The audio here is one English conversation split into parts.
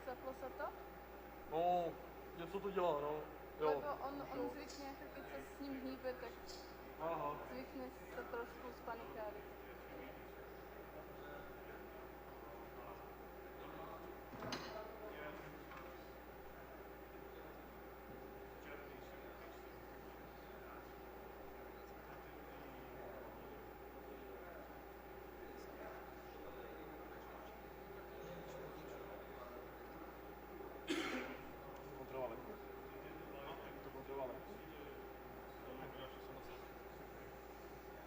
Zaplo se to? No, něco to dělá, no. Jo. Lebo on zvykne, keď sa s ním hýbe, tak zvykne sa trošku spanikáriť.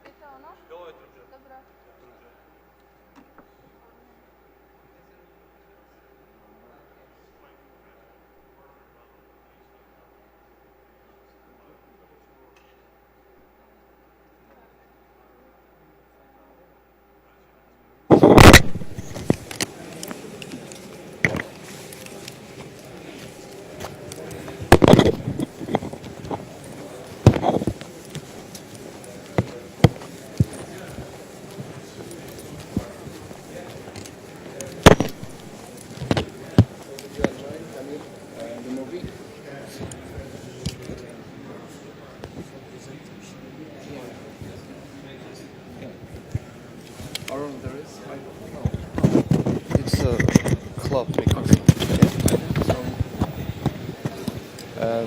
Je to ono? Jo, je to, že? Dobré. It's a club because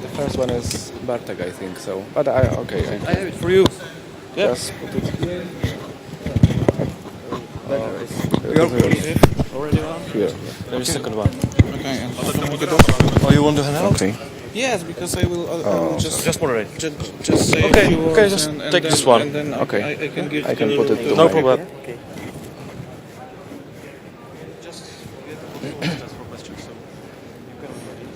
the first one is Bartek, I think so. But I have it for you. Just put it here. Already on? Here. There's a second one. Okay, and Oh, you want to hand out? Okay. yes, because I will Just moderate. just say Okay, a few okay, words just and take then, this one. And then Okay. I can give I can to put it to to No my- problem. Just for questions, so you can ready.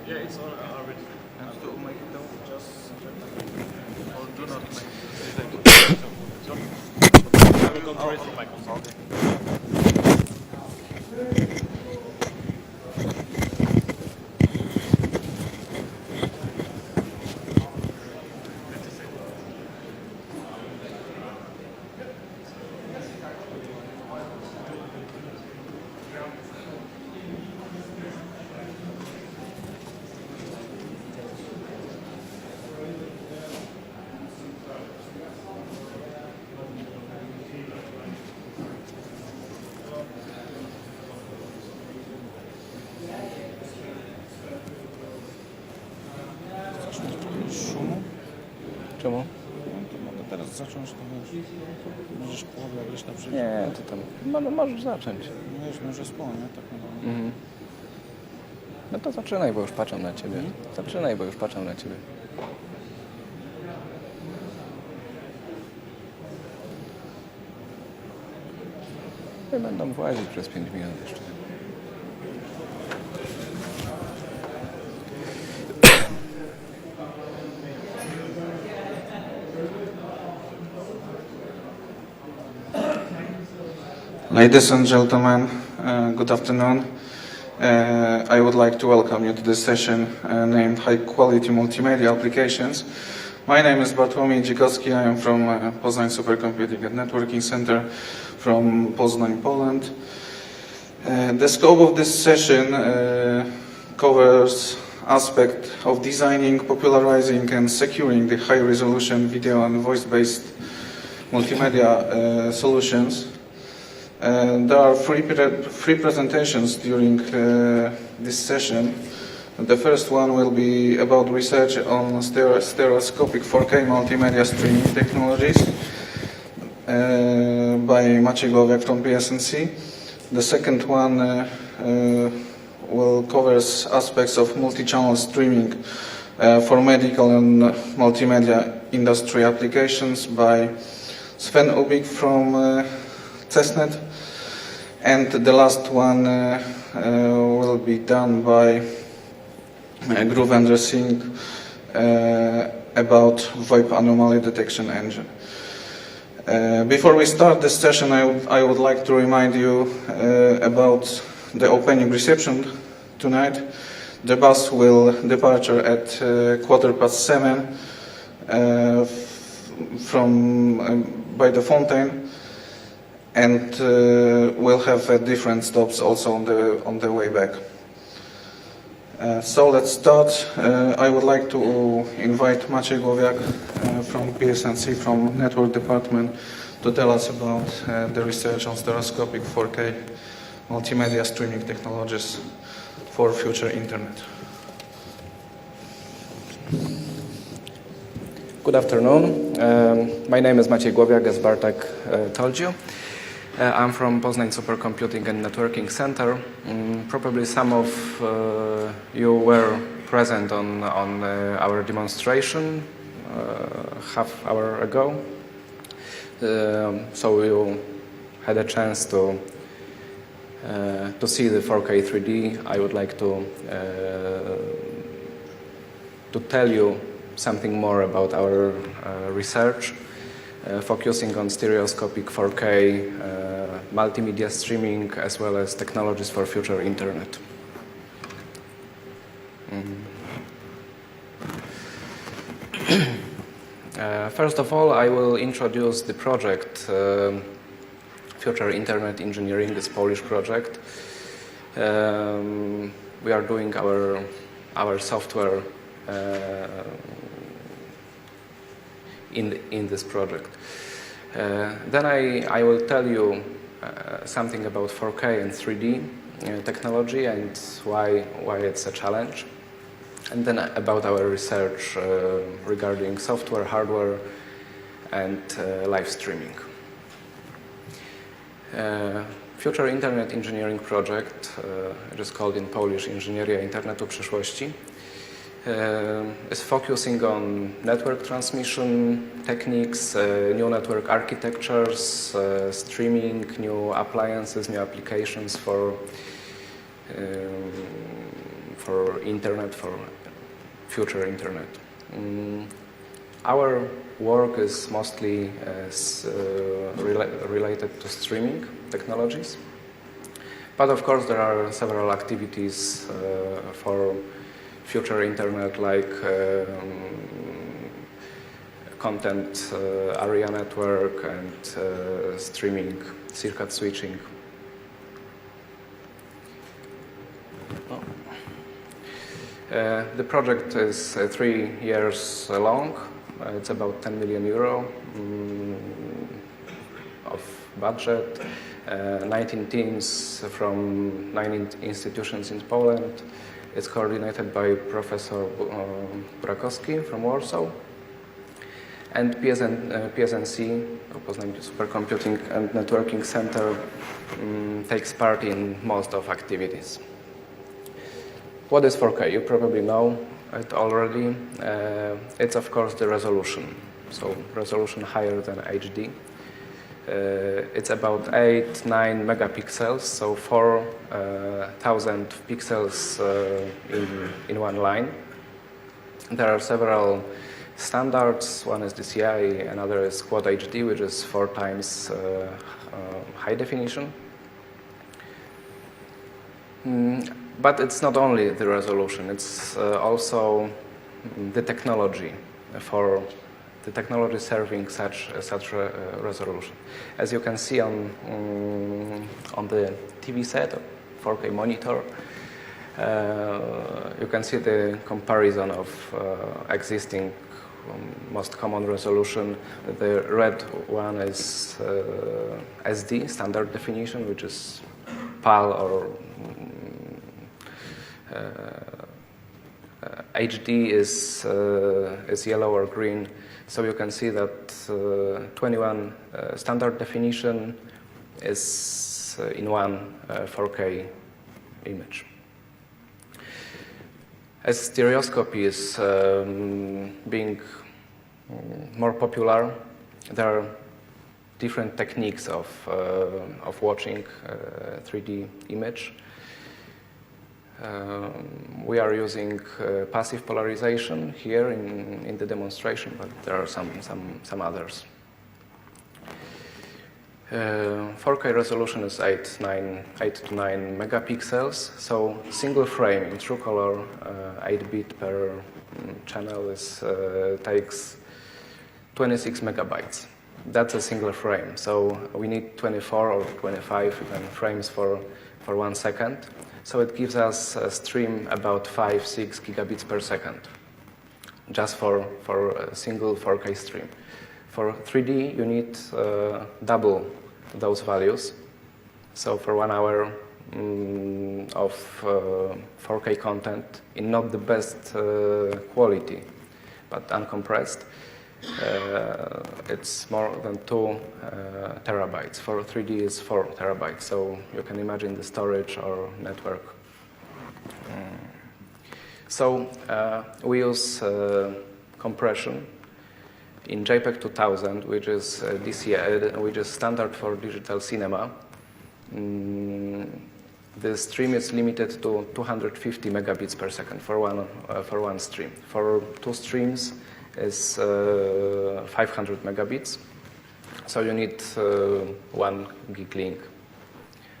Yeah, it's already. and to make it down, just Or do not make I will control it from my console. szumu. Czemu? No to mogę teraz zacząć, to wiesz, możesz połowę gdzieś na przykład. Nie, to tam. No, możesz zacząć. Wiesz, może spłonie, tak naprawdę. Mhm. No to zaczynaj, bo już patrzę na ciebie. Zaczynaj, bo już patrzę na ciebie. I będą włazić przez 5 minut jeszcze. Ladies and gentlemen, good afternoon. I would like to welcome you to this session named High Quality Multimedia Applications. My name is Bartłomiej Dzikowski. I am from Poznań Supercomputing and Networking Center from Poznań, Poland. The scope of this session covers aspect of designing, popularizing and securing the high-resolution video and voice-based multimedia solutions. There are three presentations during this session. The first one will be about research on stereoscopic 4K multimedia streaming technologies by Maciej Głowiak from PSNC. The second one will cover aspects of multi-channel streaming for medical and multimedia industry applications by Sven Ubik from CESNET. And the last one will be done by Groove and Singh about VoIP anomaly detection engine. Before we start this session, I would like to remind you about the opening reception tonight. The bus will depart at 7:15 by the fountain, and we'll have different stops also on the way back. So let's start. I would like to invite Maciej Głowiak from PSNC, from Network Department, to tell us about the research on stereoscopic 4K multimedia streaming technologies for future internet. Good afternoon. My name is Maciej Głowiak, as Bartek told you. I'm from Poznań Supercomputing and Networking Center. Probably some of you were present on our demonstration half hour ago. So you had a chance to see the 4K 3D. I would like to tell you something more about our research, focusing on stereoscopic 4K multimedia streaming as well as technologies for future internet. First of all, I will introduce the project. Future Internet Engineering, this Polish project. We are doing our software in this project. Then I will tell you something about 4K and 3D technology and why it's a challenge. And then about our research regarding software, hardware and live streaming. Future Internet Engineering Project, it is called in Polish Inżynieria Internetu Przyszłości, is focusing on network transmission techniques, new network architectures, streaming, new appliances, new applications for internet, for future internet. Our work is mostly related to streaming technologies, but of course there are several activities for future internet, like content area network and streaming, circuit switching. The project is 3 years long. It's about 10 million euro of budget, 19 teams from 9 institutions in Poland. It's coordinated by Professor Burakowski from Warsaw. And PSNC, Poznań Supercomputing and Networking Center, takes part in most of activities. What is 4K? You probably know it already. It's of course the resolution, so resolution higher than HD. It's about 8-9 megapixels, so 4,000 pixels in one line. There are several standards. One is DCI, another is Quad HD, which is 4 times high definition. But it's not only the resolution, it's also the technology for the technology serving such resolution. As you can see on the TV set, 4K monitor, you can see the comparison of existing most common resolution. The red one is SD, standard definition, which is PAL or HD is yellow or green. So you can see that 21 standard definition is in one 4K image. As stereoscopy is being more popular, there are different techniques of watching 3D image. We are using passive polarization here in the demonstration, but there are some others. 4K resolution is 8 to 9 megapixels, so single frame in true color, 8 bit per channel takes 26 megabytes. That's a single frame, so we need 24 or 25 even frames for 1 second. So it gives us a stream about 5-6 gigabits per second, just for a single 4K stream. For 3D, you need double those values. So for 1 hour of 4K content in not the best quality, but uncompressed, it's more than 2 terabytes. For 3D is 4 terabytes, so you can imagine the storage or network. So we use compression in JPEG 2000, which is which is standard for digital cinema. The stream is limited to 250 megabits per second for one stream. For 2 streams is 500 megabits, so you need 1 gig link.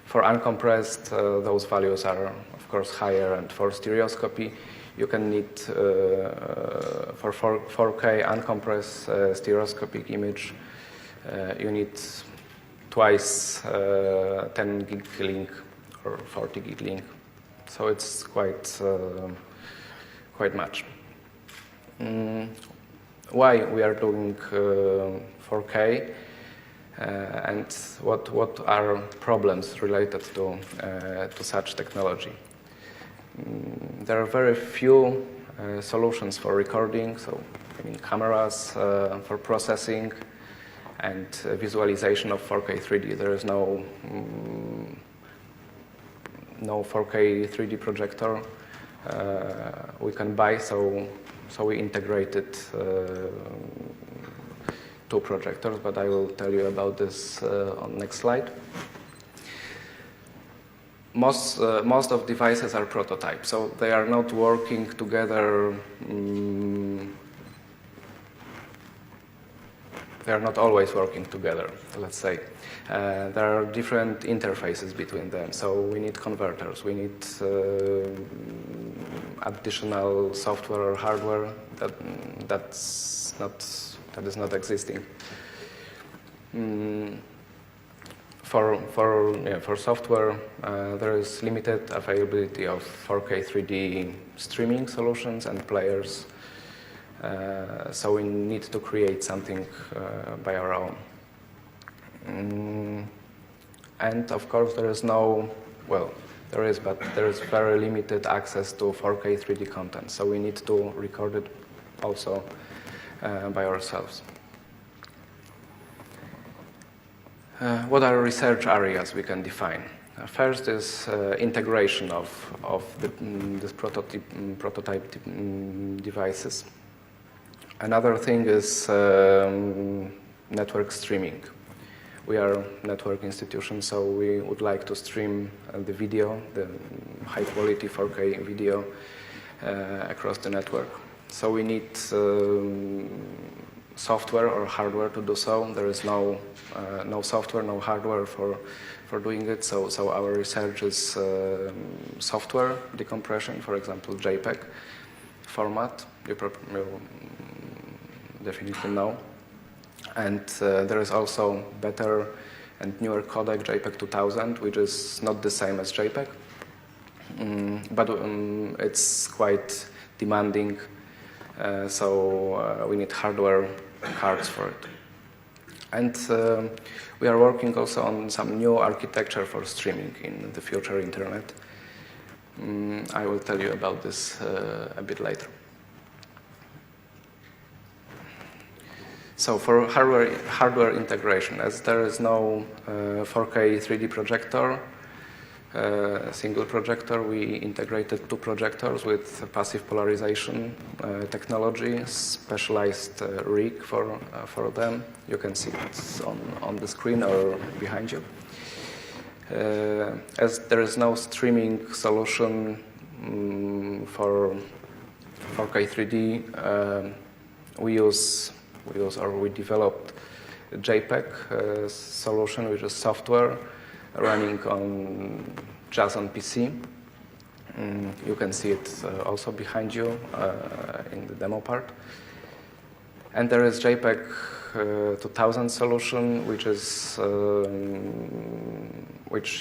For uncompressed, those values are of course higher, and for stereoscopy, you can need for 4K uncompressed stereoscopic image, you need twice 10 gig link or 40 gig link. So it's quite much. Why we are doing 4K and what are problems related to such technology? There are very few solutions for recording, so I mean cameras for processing and visualization of 4K 3D. There is no 4K 3D projector we can buy, so we integrated 2 projectors, but I will tell you about this on next slide. Most of devices are prototypes, so they are not working together. They are not always working together, let's say. There are different interfaces between them, so we need converters. We need additional software or hardware that is not existing. For software, there is limited availability of 4K 3D streaming solutions and players, so we need to create something by our own. And of course, there is very limited access to 4K 3D content, so we need to record it also by ourselves. What are research areas we can define? First is integration of this prototype devices. Another thing is network streaming. We are a network institution, so we would like to stream the video, the high quality 4K video across the network. So we need software or hardware to do so. There is no software, no hardware for doing it. So our research is software decompression, for example, JPEG format. You definitely know. And there is also better and newer codec, JPEG 2000, which is not the same as JPEG, but it's quite demanding. So we need hardware cards for it. And we are working also on some new architecture for streaming in the future internet. I will tell you about this a bit later. So for hardware integration, as there is no 4K 3D projector, single projector, we integrated two projectors with passive polarization technology, specialized rig for them. You can see it on the screen or behind you. As there is no streaming solution for 4K 3D, we developed a JPEG solution, which is software running just on PC. You can see it also behind you in the demo part. And there is JPEG 2000 solution, which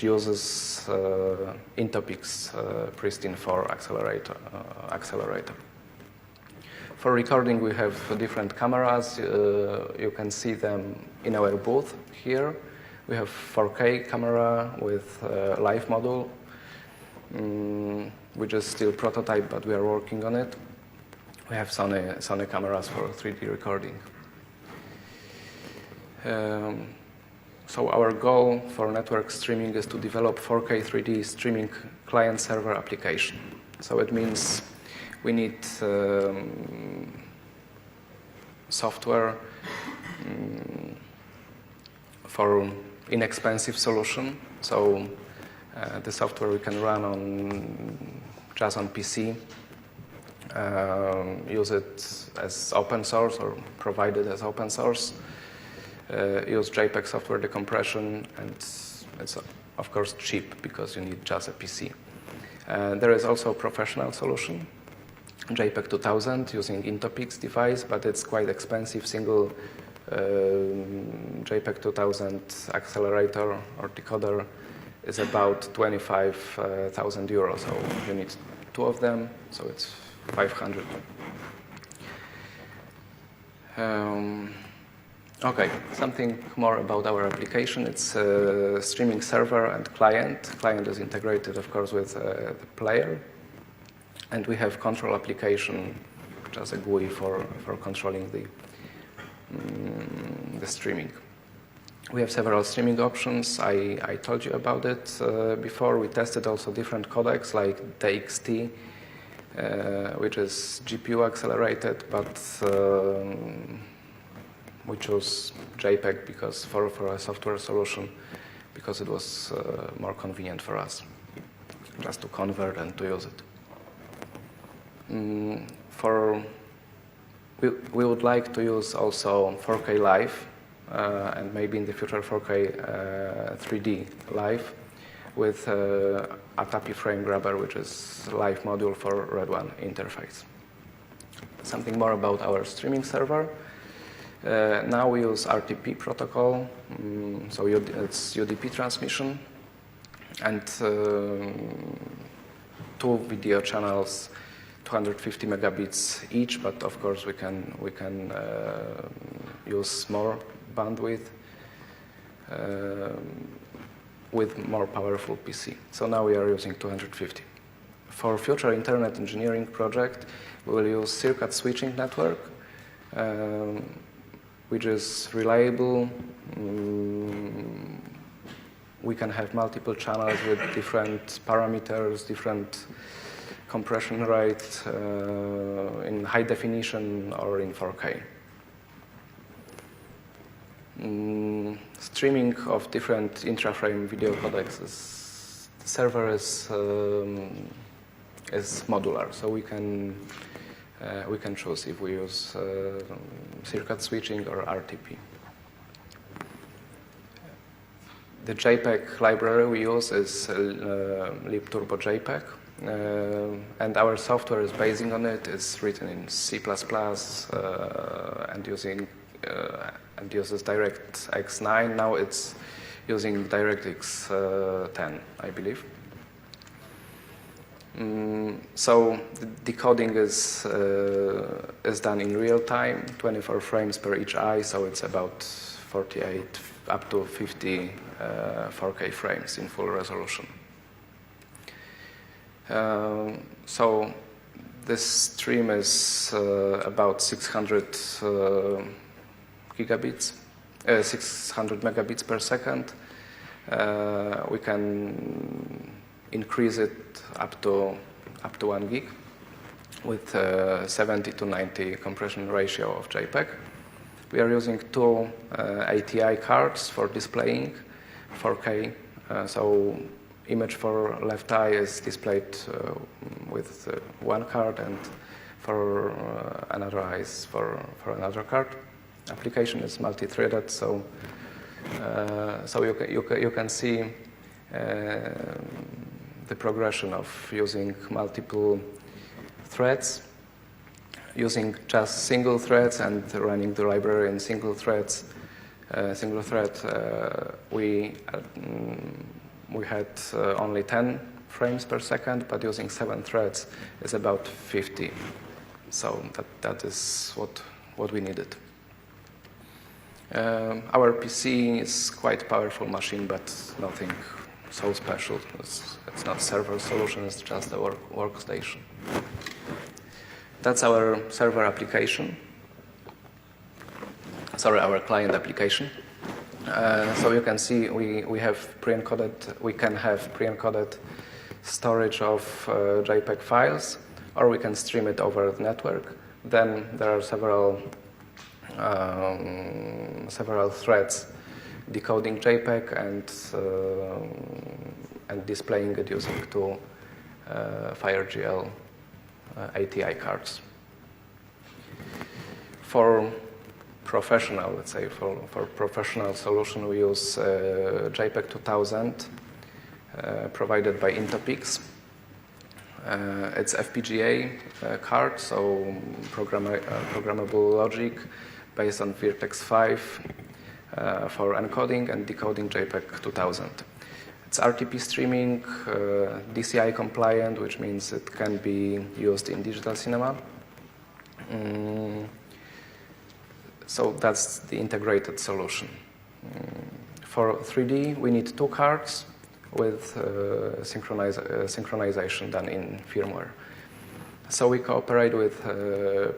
uses Intopix Pristine 4 accelerator. For recording, we have different cameras. You can see them in our booth here. We have 4K camera with live module, which is still prototype, but we are working on it. We have Sony cameras for 3D recording. So our goal for network streaming is to develop 4K 3D streaming client-server application. So it means we need software for inexpensive solution. So the software we can run just on PC, use it as open source or provide it as open source, use JPEG software decompression, and it's of course cheap because you need just a PC. There is also a professional solution, JPEG 2000 using Intopix device, but it's quite expensive. Single JPEG 2000 accelerator or decoder is about 25,000 euros. So you need two of them, so it's 500. Okay, something more about our application. It's a streaming server and client. Client is integrated, of course, with the player. And we have control application, which is a GUI for controlling the streaming. We have several streaming options. I told you about it before. We tested also different codecs like DXT, which is GPU accelerated, but we chose JPEG because for a software solution, because it was more convenient for us just to convert and to use it. We would like to use also 4K live and maybe in the future 4K 3D live with ATAPI frame grabber, which is a live module for Red One interface. Something more about our streaming server. Now we use RTP protocol, so it's UDP transmission, and two video channels, 250 megabits each, but of course we can use more bandwidth with more powerful PC. So now we are using 250. For future internet engineering project, we will use circuit switching network, which is reliable. We can have multiple channels with different parameters, different compression rate in high definition or in 4K. Streaming of different intra-frame video codecs the server is modular, so we can we can choose if we use circuit switching or RTP. The JPEG library we use is libturbo-JPEG, and our software is basing on it. It's written in C++ and uses DirectX 9. Now it's using DirectX 10, I believe. So the decoding is done in real time, 24 frames per each eye, so it's about 48 up to 50 4K frames in full resolution. So this stream is about 600 megabits per second. We can increase it up to 1 gig with 70 to 90 compression ratio of JPEG. We are using two ATI cards for displaying 4K. So image for left eye is displayed with one card, and for another eye is for another card. Application is multi-threaded, so you can see the progression of using multiple threads, using just single threads and running the library in single threads. Single thread, we had only 10 frames per second, but using 7 threads is about 50. So that is what we needed. Our PC is quite powerful machine, but nothing so special. It's not server solution, it's just a workstation. That's our server application. Sorry, our client application. So you can see we have pre-encoded. We can have pre-encoded storage of JPEG files, or we can stream it over the network. Then there are several threads decoding JPEG and displaying it using two FireGL ATI cards. For professional, let's say, for professional solution, we use JPEG 2000 provided by Intopix. It's FPGA card, so programmable logic based on Virtex 5 for encoding and decoding JPEG 2000. It's RTP streaming, DCI compliant, which means it can be used in digital cinema. So that's the integrated solution. For 3D, we need two cards with synchronization done in firmware. So we cooperate with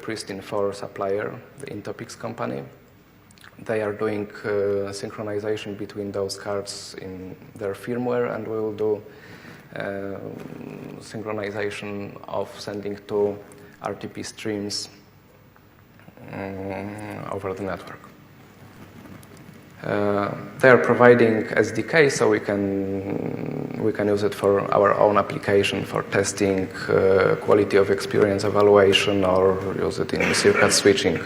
Pristine 4 supplier, the Intopix company. They are doing synchronization between those cards in their firmware, and we will do synchronization of sending two RTP streams over the network. They are providing SDK, so we can use it for our own application for testing, quality of experience evaluation, or use it in circuit switching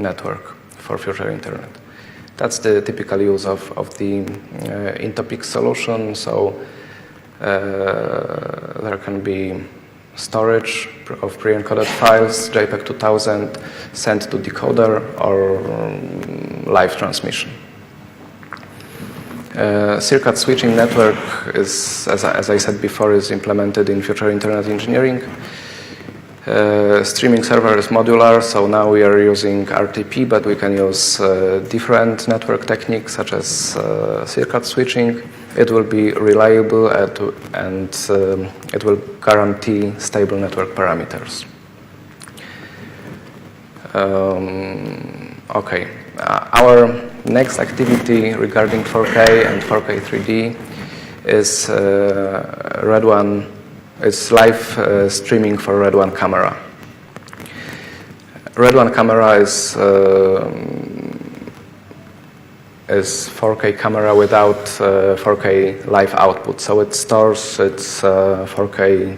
network for future internet. That's the typical use of the Intopix solution. So there can be storage of pre-encoded files, JPEG 2000, sent to decoder, or live transmission. Circuit switching network is, as I said before, is implemented in future internet engineering. Streaming server is modular, so now we are using RTP, but we can use different network techniques such as circuit switching. It will be reliable and it will guarantee stable network parameters. Okay, our next activity regarding 4K and 4K 3D is Red One. It's live streaming for Red One camera. Red One camera is 4K camera without 4K live output. So it stores its 4K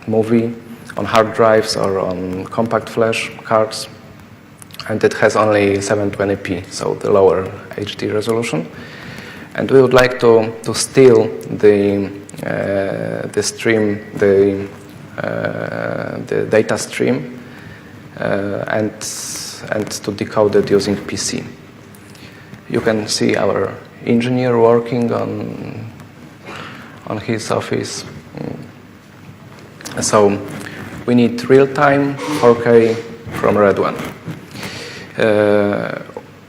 movie hard drives or on compact flash cards, and it has only 720p, so the lower HD resolution. And we would like to steal the stream, the data stream, and to decode it using PC. You can see our engineer working on his office. So we need real-time 4K from Red One.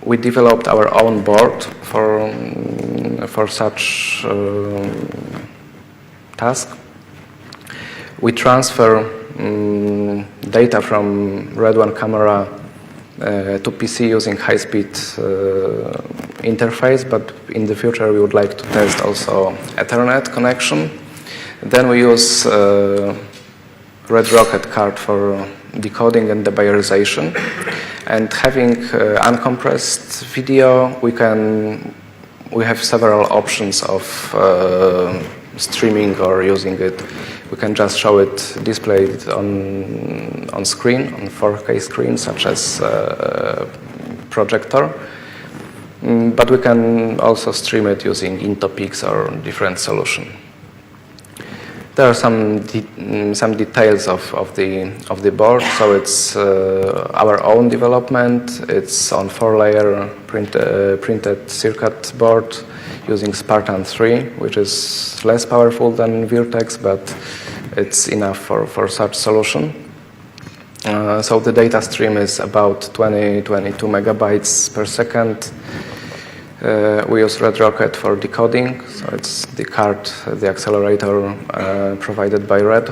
We developed our own board for such task. We transfer data from Red One camera to PC using high-speed interface, but in the future we would like to test also Ethernet connection. Then we use Red Rocket card for decoding and debayerization. And having uncompressed video, we have several options of streaming or using it. We can just show it displayed on screen, on 4K screen, such as projector. But we can also stream it using Intopix or different solution. There are some details of the board. So it's our own development. It's on 4-layer printed circuit board using Spartan 3, which is less powerful than Virtex, but it's enough for such solution. So the data stream is about 22 megabytes per second. We use Red Rocket for decoding, so it's the card, the accelerator provided by Red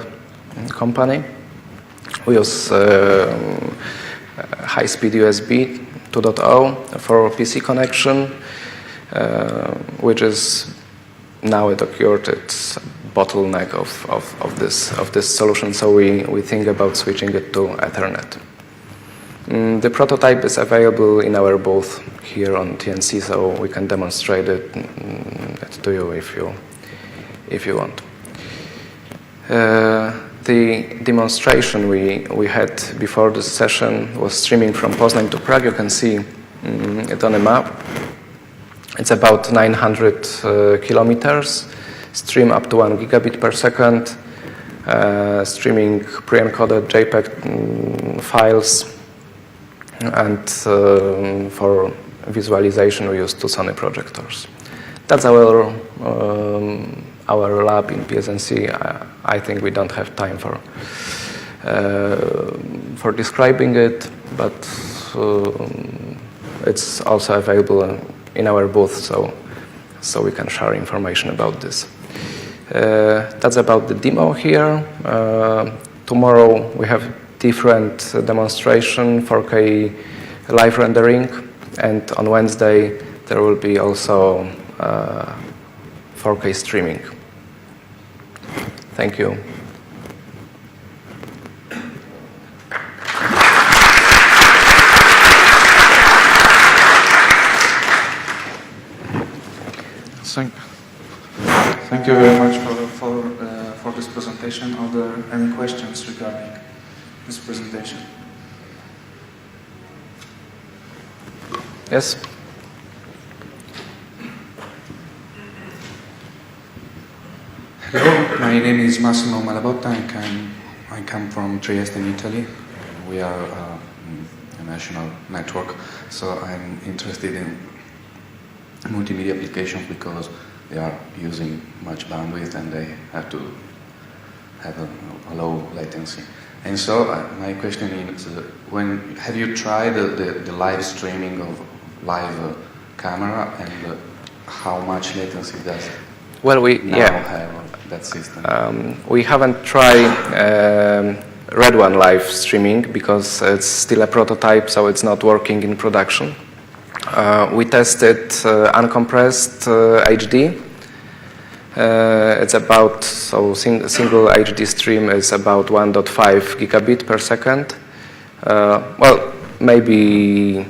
company. We use high-speed USB 2.0 for PC connection, which is now it occurred. It's bottleneck of this solution, so we think about switching it to Ethernet. The prototype is available in our booth here on TNC, so we can demonstrate it to you if you want. The demonstration we had before this session was streaming from Poznań to Prague. You can see it on a map. It's about 900 kilometers, stream up to 1 gigabit per second, streaming pre-encoded JPEG files, and for visualization we use two Sony projectors. That's our lab in PSNC. I think we don't have time for describing it, but it's also available in our booth, so we can share information about this. That's about the demo here. Tomorrow we have different demonstration, 4K live rendering, and on Wednesday there will be also 4K streaming. Thank you. Thank you very much for this presentation. Are there any questions regarding this presentation? Yes? Hello, my name is Massimo Malabotta. I come from Trieste in Italy. We are a national network, so I'm interested in multimedia applications because they are using much bandwidth and they have to have a low latency. And so my question is, have you tried the live streaming of live camera, and how much latency does it have that system? We haven't tried Red One live streaming because it's still a prototype, so it's not working in production. We tested uncompressed HD. It's about, single HD stream is about 1.5 gigabit per second. Well, maybe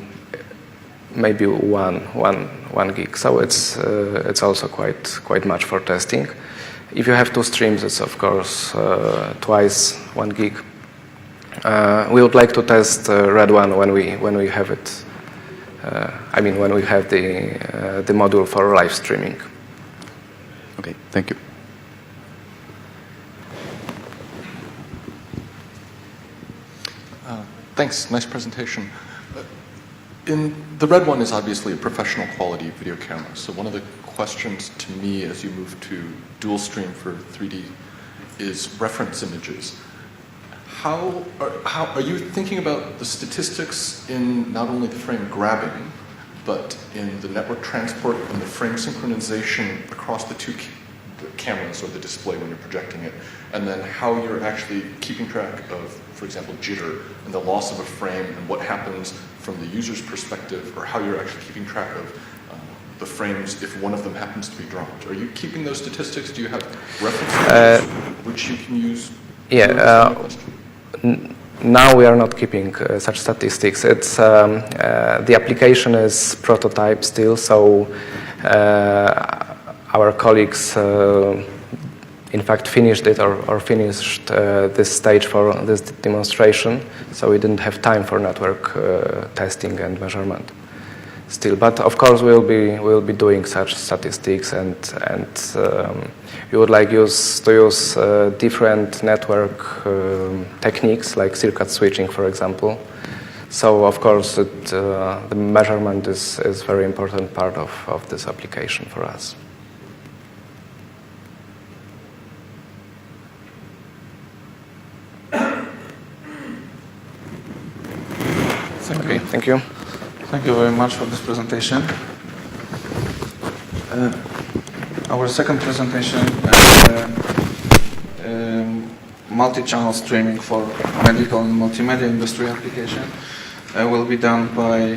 1 gig. So it's also quite much for testing. If you have two streams, it's of course twice 1 gig. We would like to test Red One when we have it. I mean, when we have the module for live streaming. Okay, thank you. Thanks, nice presentation. The Red One is obviously a professional quality video camera, so one of the questions to me as you move to dual stream for 3D is reference images. How are you thinking about the statistics in not only the frame grabbing, but in the network transport and the frame synchronization across the two cameras or the display when you're projecting it, and then how you're actually keeping track of, for example, jitter and the loss of a frame and what happens from the user's perspective, or how you're actually keeping track of the frames if one of them happens to be dropped? Are you keeping those statistics? Do you have references which you can use? Yeah. Now we are not keeping such statistics. It's the application is prototype still, so our colleagues, in fact, finished it or finished this stage for this demonstration. So we didn't have time for network testing and measurement still. But of course, we'll be doing such statistics, and we would like to use different network techniques like circuit switching, for example. So of course, the measurement is a very important part of this application for us. Okay, thank you. Thank you very much for this presentation. Our second presentation, multi-channel streaming for medical and multimedia industry application, will be done by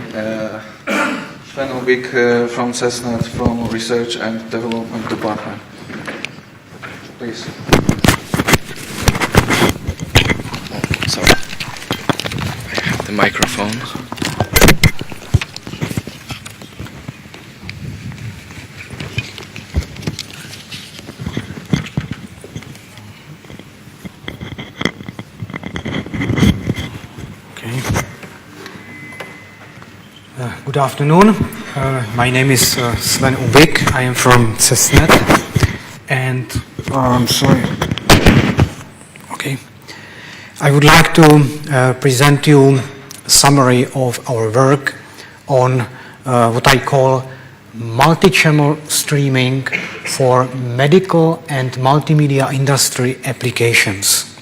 Sven Ubik from CESNET, from Research and Development Department. Please. Sorry, I have the microphone. Good afternoon. My name is Sven Ubik. I am from CESNET, and I'm sorry. Okay. I would like to present you a summary of our work on what I call multi-channel streaming for medical and multimedia industry applications.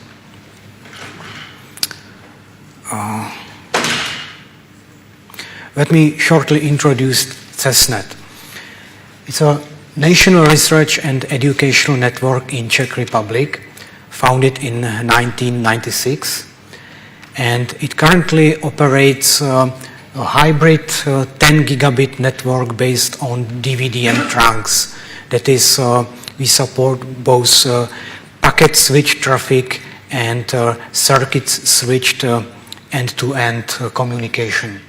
Let me shortly introduce CESNET. It's a national research and educational network in Czech Republic, founded in 1996, and it currently operates a hybrid 10 gigabit network based on DVDM trunks. That is, we support both packet switch traffic and circuits switched end-to-end communication.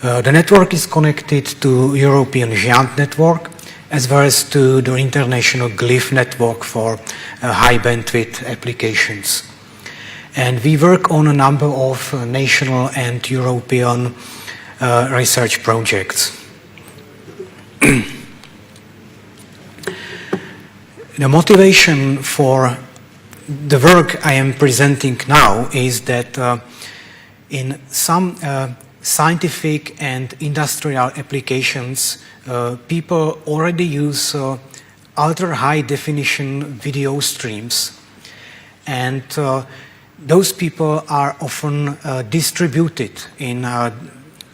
The network is connected to European GIANT network, as well as to the international GLIF network for high bandwidth applications. And we work on a number of national and European research projects. The motivation for the work I am presenting now is that in some scientific and industrial applications, people already use ultra high definition video streams, and those people are often distributed in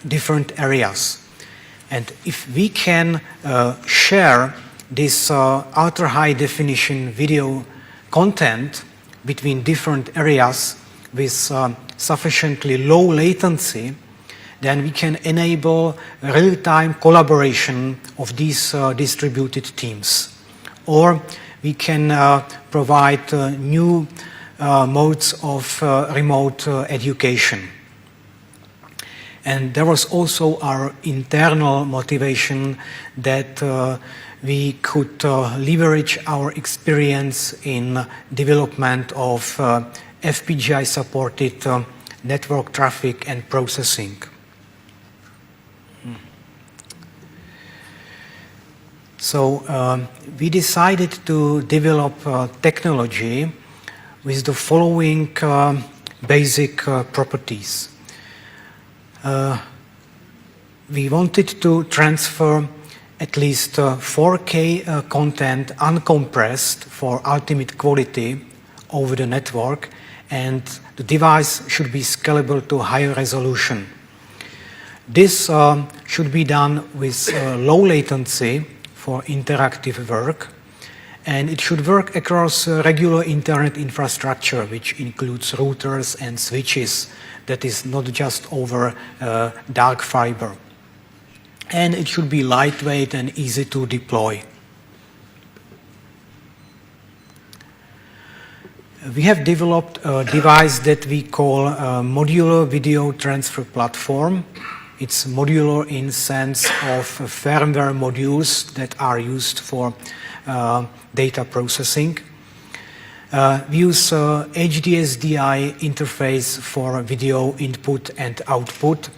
different areas. And if we can share this ultra high definition video content between different areas with sufficiently low latency, then we can enable real-time collaboration of these distributed teams. Or we can provide new modes of remote education. And there was also our internal motivation that we could leverage our experience in development of FPGA supported network traffic and processing. So we decided to develop technology with the following basic properties. We wanted to transfer at least 4K content uncompressed for ultimate quality over the network, and the device should be scalable to higher resolution. This should be done with low latency for interactive work, and it should work across regular internet infrastructure, which includes routers and switches, that is not just over dark fiber. And it should be lightweight and easy to deploy. We have developed a device that we call a modular video transfer platform. It's modular in sense of firmware modules that are used for data processing. We use HDSDI interface for video input and output,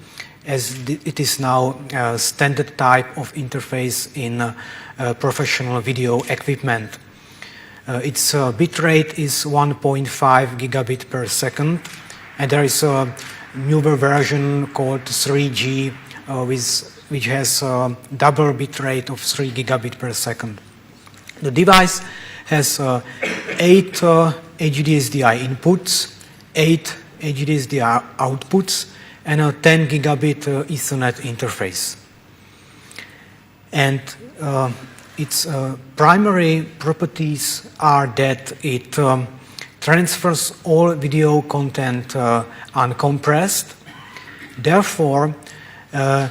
as it is now a standard type of interface in professional video equipment. Its bitrate is 1.5 gigabit per second, and there is a newer version called 3G, which has a double bitrate of 3 gigabit per second. The device has 8 HDSDI inputs, 8 HDSDI outputs, and a 10 gigabit Ethernet interface. And its primary properties are that it transfers all video content uncompressed. Therefore, the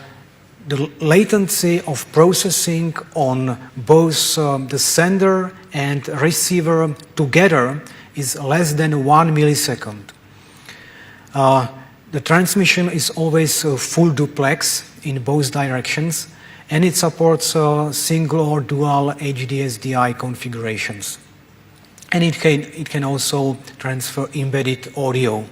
latency of processing on both the sender and receiver together is less than 1 millisecond. The transmission is always full duplex in both directions, and it supports single or dual HDSDI configurations. And it can also transfer embedded audio.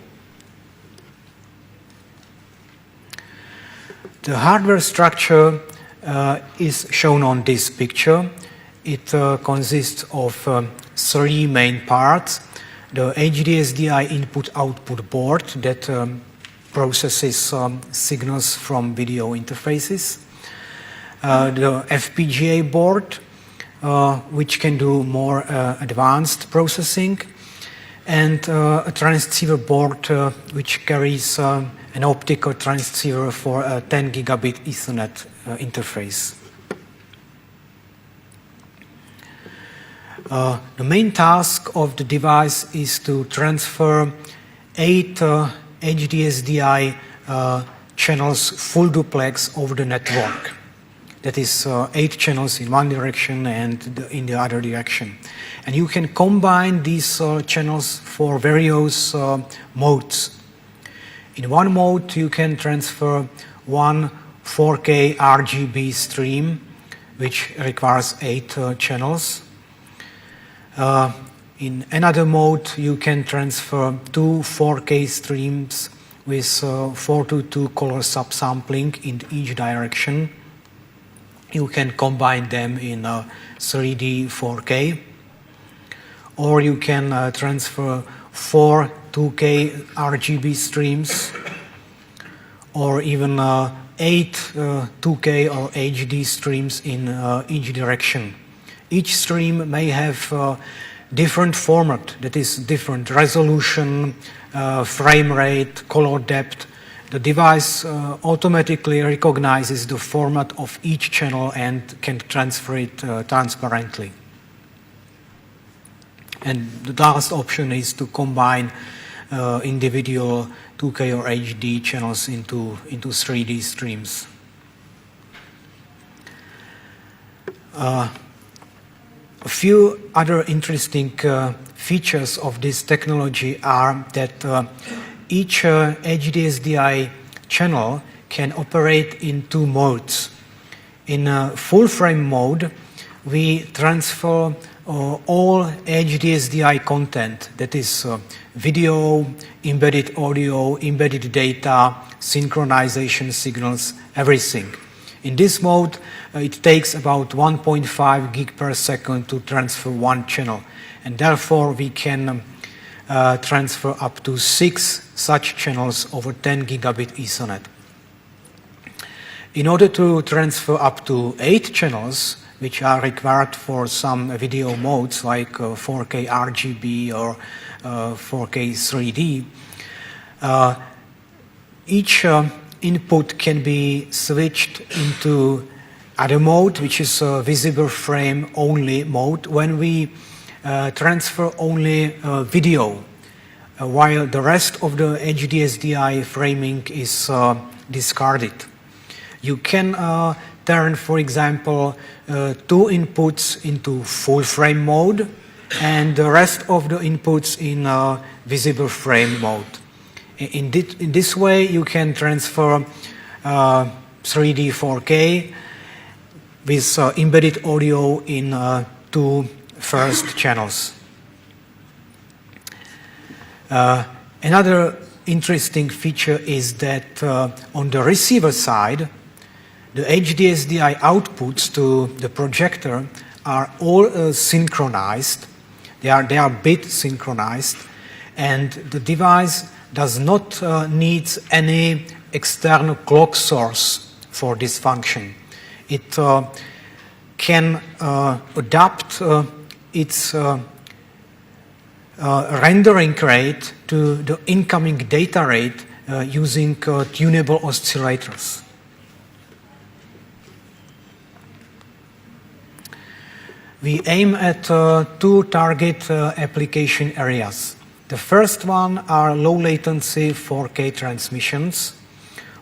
The hardware structure is shown on this picture. It consists of 3 main parts: the HDSDI input-output board that processes signals from video interfaces, the FPGA board, which can do more advanced processing, and a transceiver board which carries an optical transceiver for a 10 gigabit Ethernet interface. The main task of the device is to transfer 8 HDSDI channels full duplex over the network. That is 8 channels in one direction and in the other direction. And you can combine these channels for various modes. In one mode, you can transfer one 4K RGB stream, which requires 8 channels. In another mode, you can transfer 2 4K streams with 4:2 color subsampling in each direction. You can combine them in 3D 4K. Or you can transfer 4 2K RGB streams, or even 8 2K or HD streams in each direction. Each stream may have different format, that is different resolution, frame rate, color depth. The device automatically recognizes the format of each channel and can transfer it transparently. And the last option is to combine individual 2K or HD channels into 3D streams. A few other interesting features of this technology are that each HDSDI channel can operate in 2 modes. In full frame mode, we transfer all HDSDI content, that is video, embedded audio, embedded data, synchronization signals, everything. In this mode, it takes about 1.5 gig per second to transfer one channel, and therefore we can transfer up to 6 such channels over 10 gigabit Ethernet. In order to transfer up to 8 channels, which are required for some video modes like 4K RGB or 4K 3D, each input can be switched into other mode, which is a visible frame only mode, when we transfer only video, while the rest of the HDSDI framing is discarded. You can turn, for example, 2 inputs into full frame mode and the rest of the inputs in visible frame mode. In this way, you can transfer 3D 4K with embedded audio in 2 first channels. Another interesting feature is that on the receiver side, the HDSDI outputs to the projector are all synchronized. They are bit synchronized, and the device does not need any external clock source for this function. It can adapt its rendering rate to the incoming data rate using tunable oscillators. We aim at 2 target application areas. The first one are low latency 4K transmissions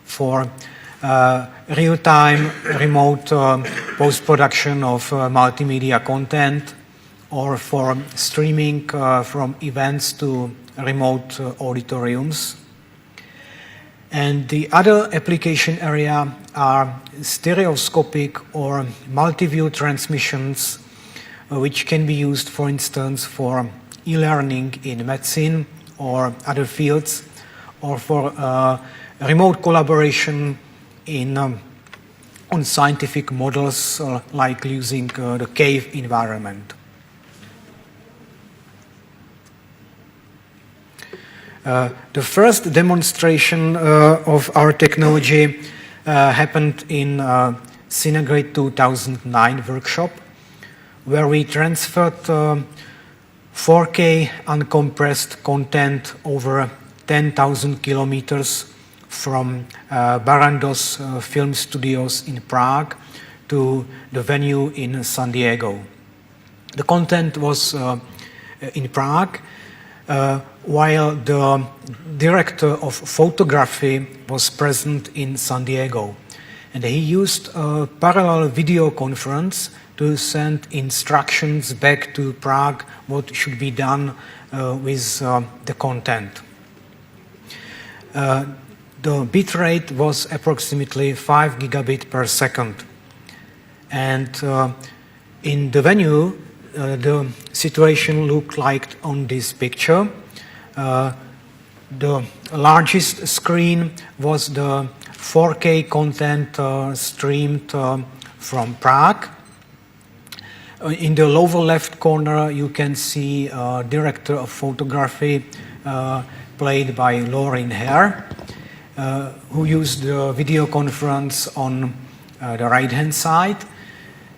for real-time remote post-production of multimedia content, or for streaming from events to remote auditoriums. And the other application area are stereoscopic or multi-view transmissions, which can be used, for instance, for e-learning in medicine or other fields, or for remote collaboration in on scientific models, like using the cave environment. The first demonstration of our technology happened in Cinegrid 2009 workshop, where we transferred 4K uncompressed content over 10,000 kilometers from Barandos film studios in Prague to the venue in San Diego. The content was in Prague, while the director of photography was present in San Diego. And he used a parallel video conference to send instructions back to Prague what should be done with the content. The bit rate was approximately 5 gigabit per second. And in the venue, the situation looked like on this picture. The largest screen was the 4K content streamed from Prague. In the lower left corner, you can see director of photography, played by Lauren Hare, who used the video conference on the right-hand side.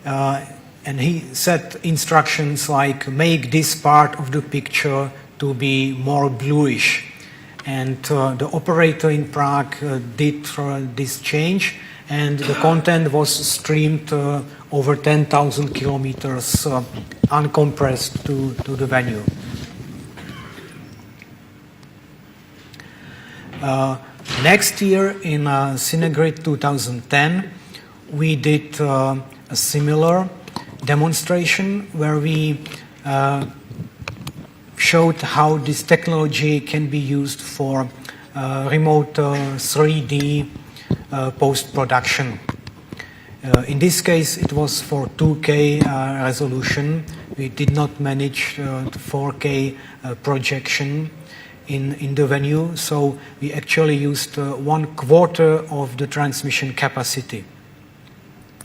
And he set instructions like, make this part of the picture to be more bluish. And the operator in Prague did this change, and the content was streamed over 10,000 kilometers uncompressed to the venue. Next year, in Cinegrid 2010, we did a similar demonstration where we showed how this technology can be used for remote 3D post-production. In this case, it was for 2K resolution we did not manage the 4K projection in the venue, so we actually used 1/4 of the transmission capacity.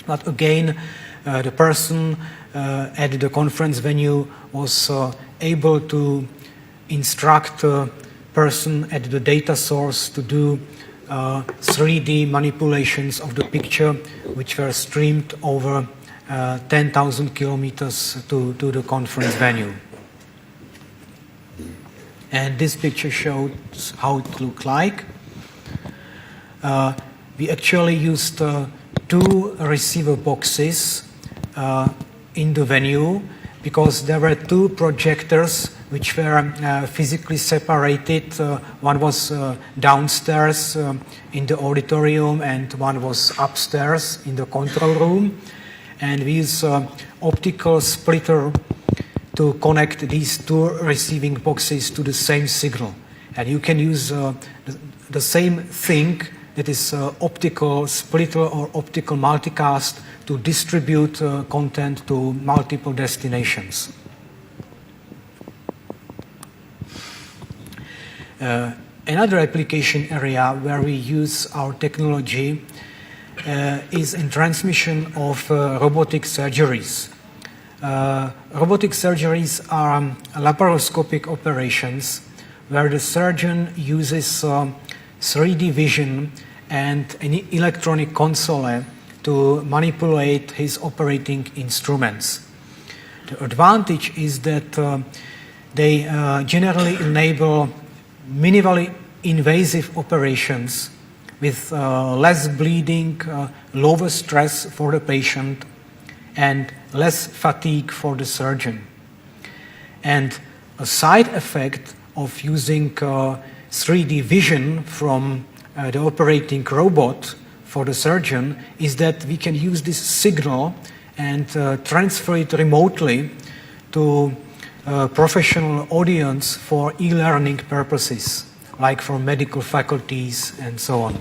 But again, the person at the conference venue was able to instruct the person at the data source to do 3D manipulations of the picture, which were streamed over 10,000 kilometers to the conference venue. And this picture shows how it looked like. We actually used 2 receiver boxes in the venue because there were 2 projectors which were physically separated. One was downstairs in the auditorium and one was upstairs in the control room. And we used optical splitter to connect these 2 receiving boxes to the same signal. And you can use the same thing, that is optical splitter or optical multicast, to distribute content to multiple destinations. Another application area where we use our technology is in transmission of robotic surgeries. Robotic surgeries are laparoscopic operations where the surgeon uses 3D vision and an electronic console to manipulate his operating instruments. The advantage is that they generally enable minimally invasive operations with less bleeding, lower stress for the patient, and less fatigue for the surgeon. And a side effect of using 3D vision from the operating robot for the surgeon is that we can use this signal and transfer it remotely to a professional audience for e-learning purposes, like for medical faculties and so on.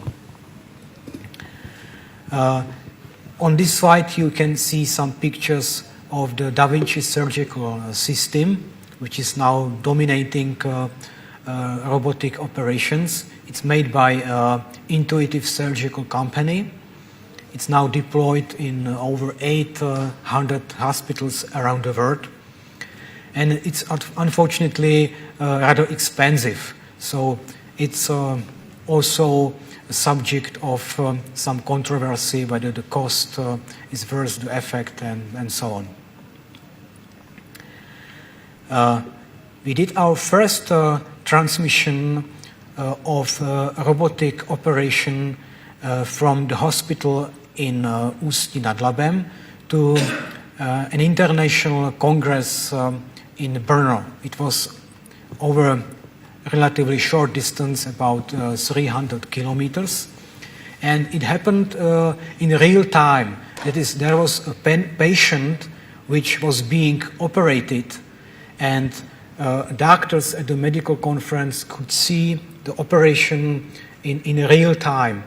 On this slide you can see some pictures of the Vinci surgical system, which is now dominating robotic operations. It's made by Intuitive Surgical Company. It's now deployed in over 800 hospitals around the world. And it's unfortunately rather expensive. So it's also a subject of some controversy whether the cost is worth the effect and so on. We did our first transmission of robotic operation from the hospital in Ústí nad Labem to an international congress in Brno. It was over a relatively short distance, about 300 kilometers. And it happened in real time. That is, there was a patient which was being operated, and doctors at the medical conference could see the operation in real time.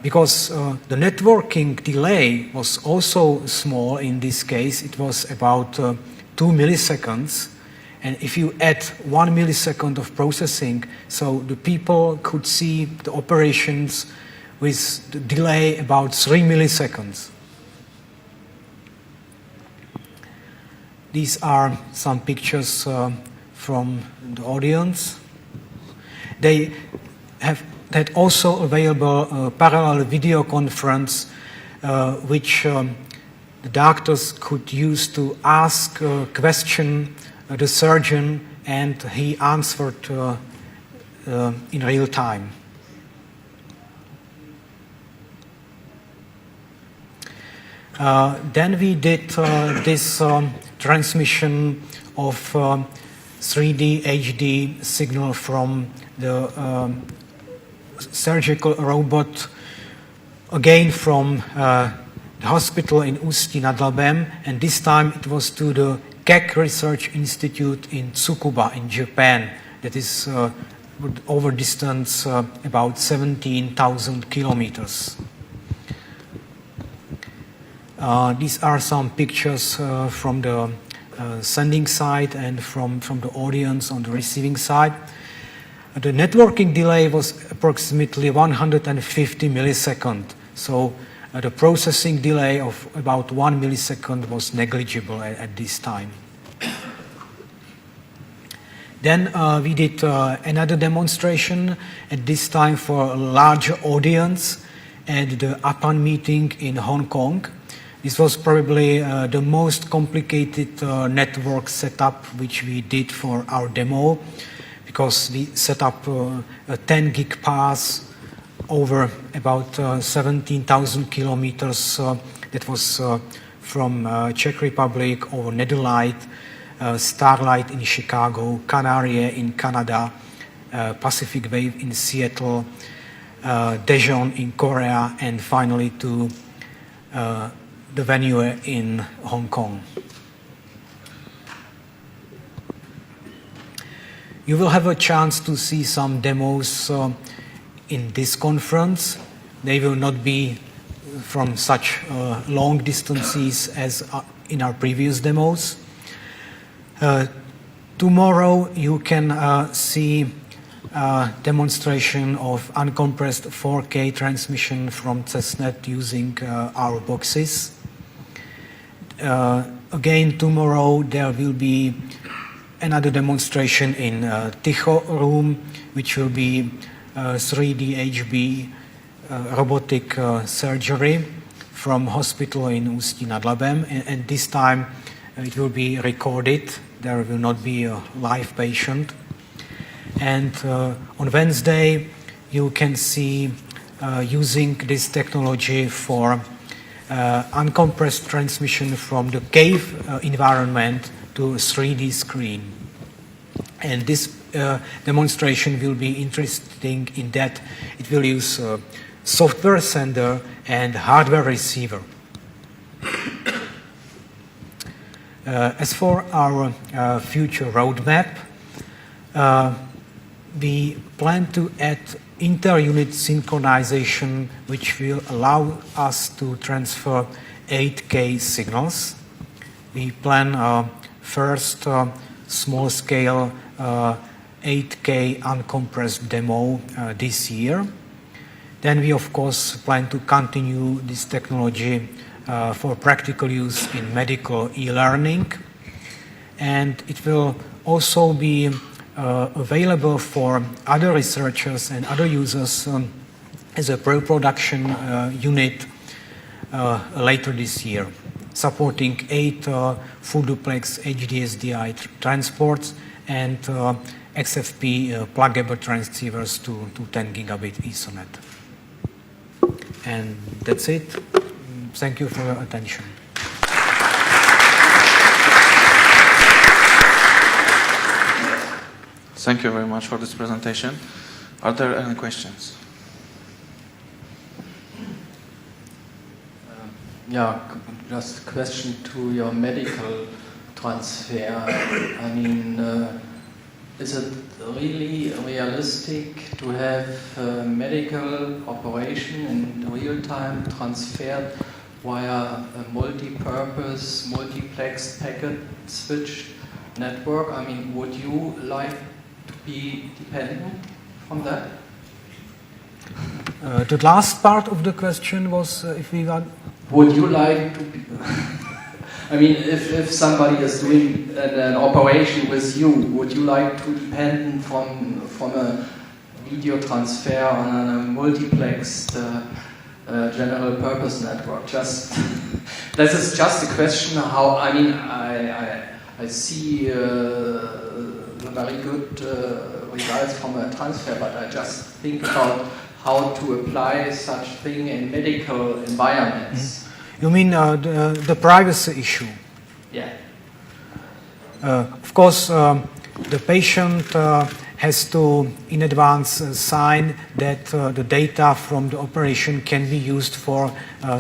Because the networking delay was also small in this case. It was about 2 milliseconds. And if you add 1 millisecond of processing, so the people could see the operations with the delay about 3 milliseconds. These are some pictures from the audience. They have had also available a parallel video conference which the doctors could use to ask a question the surgeon, and he answered in real time. Then we did this transmission of 3D HD signal from the surgical robot, again from the hospital in Ústí nad Labem, and this time it was to the Keck Research Institute in Tsukuba in Japan. That is over distance about 17,000 kilometers. These are some pictures from the sending side and from the audience on the receiving side. The networking delay was approximately 150 milliseconds. So the processing delay of about 1 millisecond was negligible at this time. Then we did another demonstration, at this time for a larger audience at the APAN meeting in Hong Kong. This was probably the most complicated network setup which we did for our demo, because we set up a 10 gig path over about 17,000 kilometers. That was from Czech Republic over Netherlight, Starlight in Chicago, Canaria in Canada, Pacific Wave in Seattle, Daejeon in Korea, and finally to the venue in Hong Kong. You will have a chance to see some demos in this conference. They will not be from such long distances as in our previous demos. Tomorrow you can see a demonstration of uncompressed 4K transmission from CESNET using our boxes. Again, tomorrow there will be another demonstration in Tycho room, which will be 3D HB robotic surgery from hospital in Ústí nad Labem, and this time it will be recorded. There will not be a live patient. And on Wednesday you can see using this technology for uncompressed transmission from the cave environment to a 3D screen. And this demonstration will be interesting in that it will use software sender and hardware receiver. As for our future roadmap, we plan to add inter-unit synchronization, which will allow us to transfer 8K signals. We plan first small-scale 8K uncompressed demo this year. Then we, of course, plan to continue this technology for practical use in medical e-learning. And it will also be available for other researchers and other users as a pre-production unit later this year, supporting 8 full duplex HDSDI transports and XFP pluggable transceivers to 10 gigabit Ethernet. And that's it. Thank you for your attention. Thank you very much for this presentation. Are there any questions? Yeah, just a question to your medical transfer. I mean, is it really realistic to have medical operation in real time transferred via a multi-purpose, multiplex packet switch network? I mean, would you like to be dependent on that? The last part of the question was if we want... Would you like to be... I mean, if somebody is doing an operation with you, would you like to depend from a video transfer on a multiplexed general purpose network? Just this is just a question. How I mean, I see very good results from a transfer, but I just think about how to apply such thing in medical environments. You mean the privacy issue? Yeah. Of course, the patient has to, in advance, sign that the data from the operation can be used for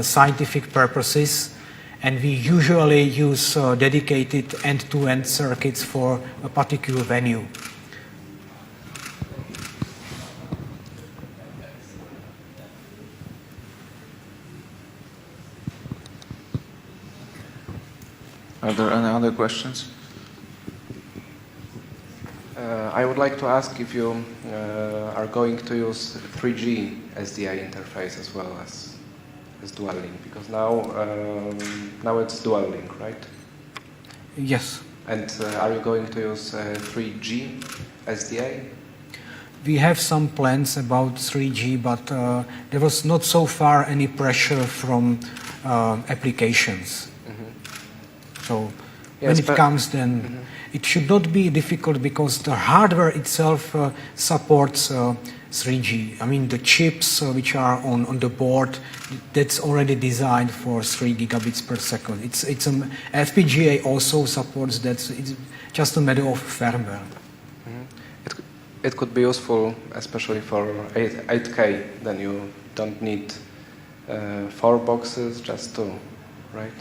scientific purposes, and we usually use dedicated end-to-end circuits for a particular venue. Are there any other questions? I would like to ask if you are going to use 3G SDI interface as well as dual link, because now it's dual link, right? Yes. And are you going to use 3G SDI? We have some plans about 3G, but there was not so far any pressure from applications. So when it comes, then it should not be difficult because the hardware itself supports 3G. I mean, the chips which are on the board, that's already designed for 3 gigabits per second. It's FPGA also supports that. So it's just a matter of firmware. It could be useful, especially for 8K. Then you don't need 4 boxes, just 2, right?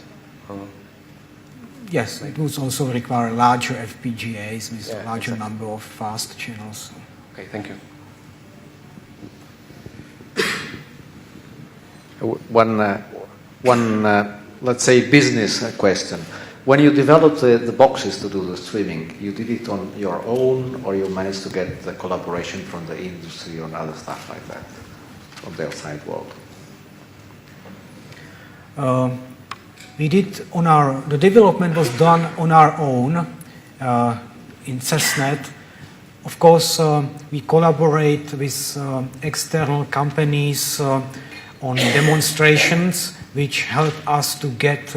Yes, it would also require larger FPGAs with a larger exactly. number of fast channels. Okay, thank you. One, let's say, business question. When you developed the boxes to do the streaming, you did it on your own, or you managed to get the collaboration from the industry and other stuff like that, from the outside world? We did the development was done on our own in CESNET. Of course, we collaborate with external companies on demonstrations, which help us to get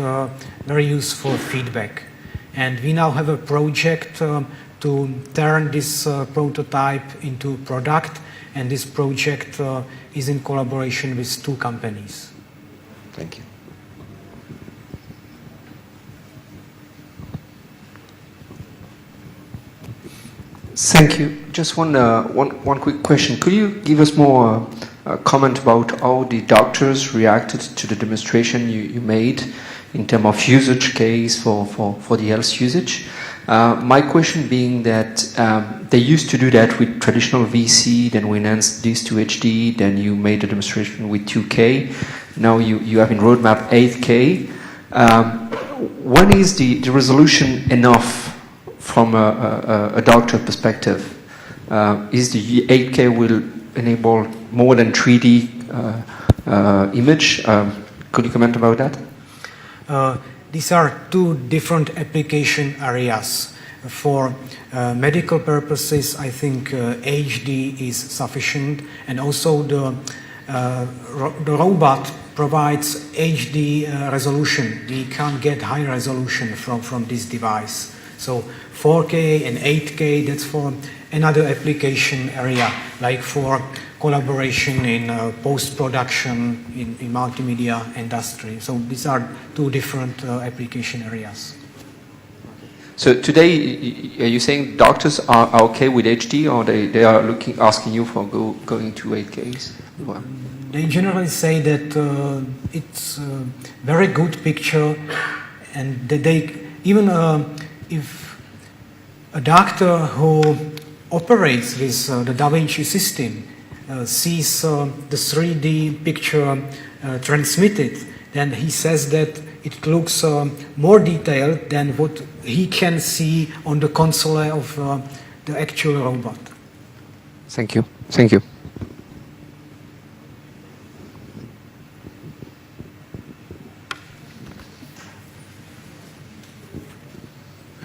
very useful feedback. And we now have a project to turn this prototype into product, and this project is in collaboration with 2 companies. Thank you. Thank you. Just one quick question. Could you give us more comment about how the doctors reacted to the demonstration you made in terms of usage case for the health usage? My question being that they used to do that with traditional VC, then we enhanced this to HD, then you made a demonstration with 2K. Now you have in roadmap 8K. When is the resolution enough from a doctor perspective? Is the 8K will enable more than 3D image? Could you comment about that? These are 2 different application areas. For medical purposes, I think HD is sufficient, and also the robot provides HD resolution. We can't get high resolution from this device. So 4K and 8K, that's for another application area, like for collaboration in post-production, in multimedia industry. So these are 2 different application areas. So today, are you saying doctors are okay with HD, or they are asking you for going to 8Ks? Well, they generally say that it's a very good picture, and that they even if a doctor who operates with the Da Vinci system sees the 3D picture transmitted, then he says that it looks more detailed than what he can see on the console of the actual robot. Thank you. Thank you.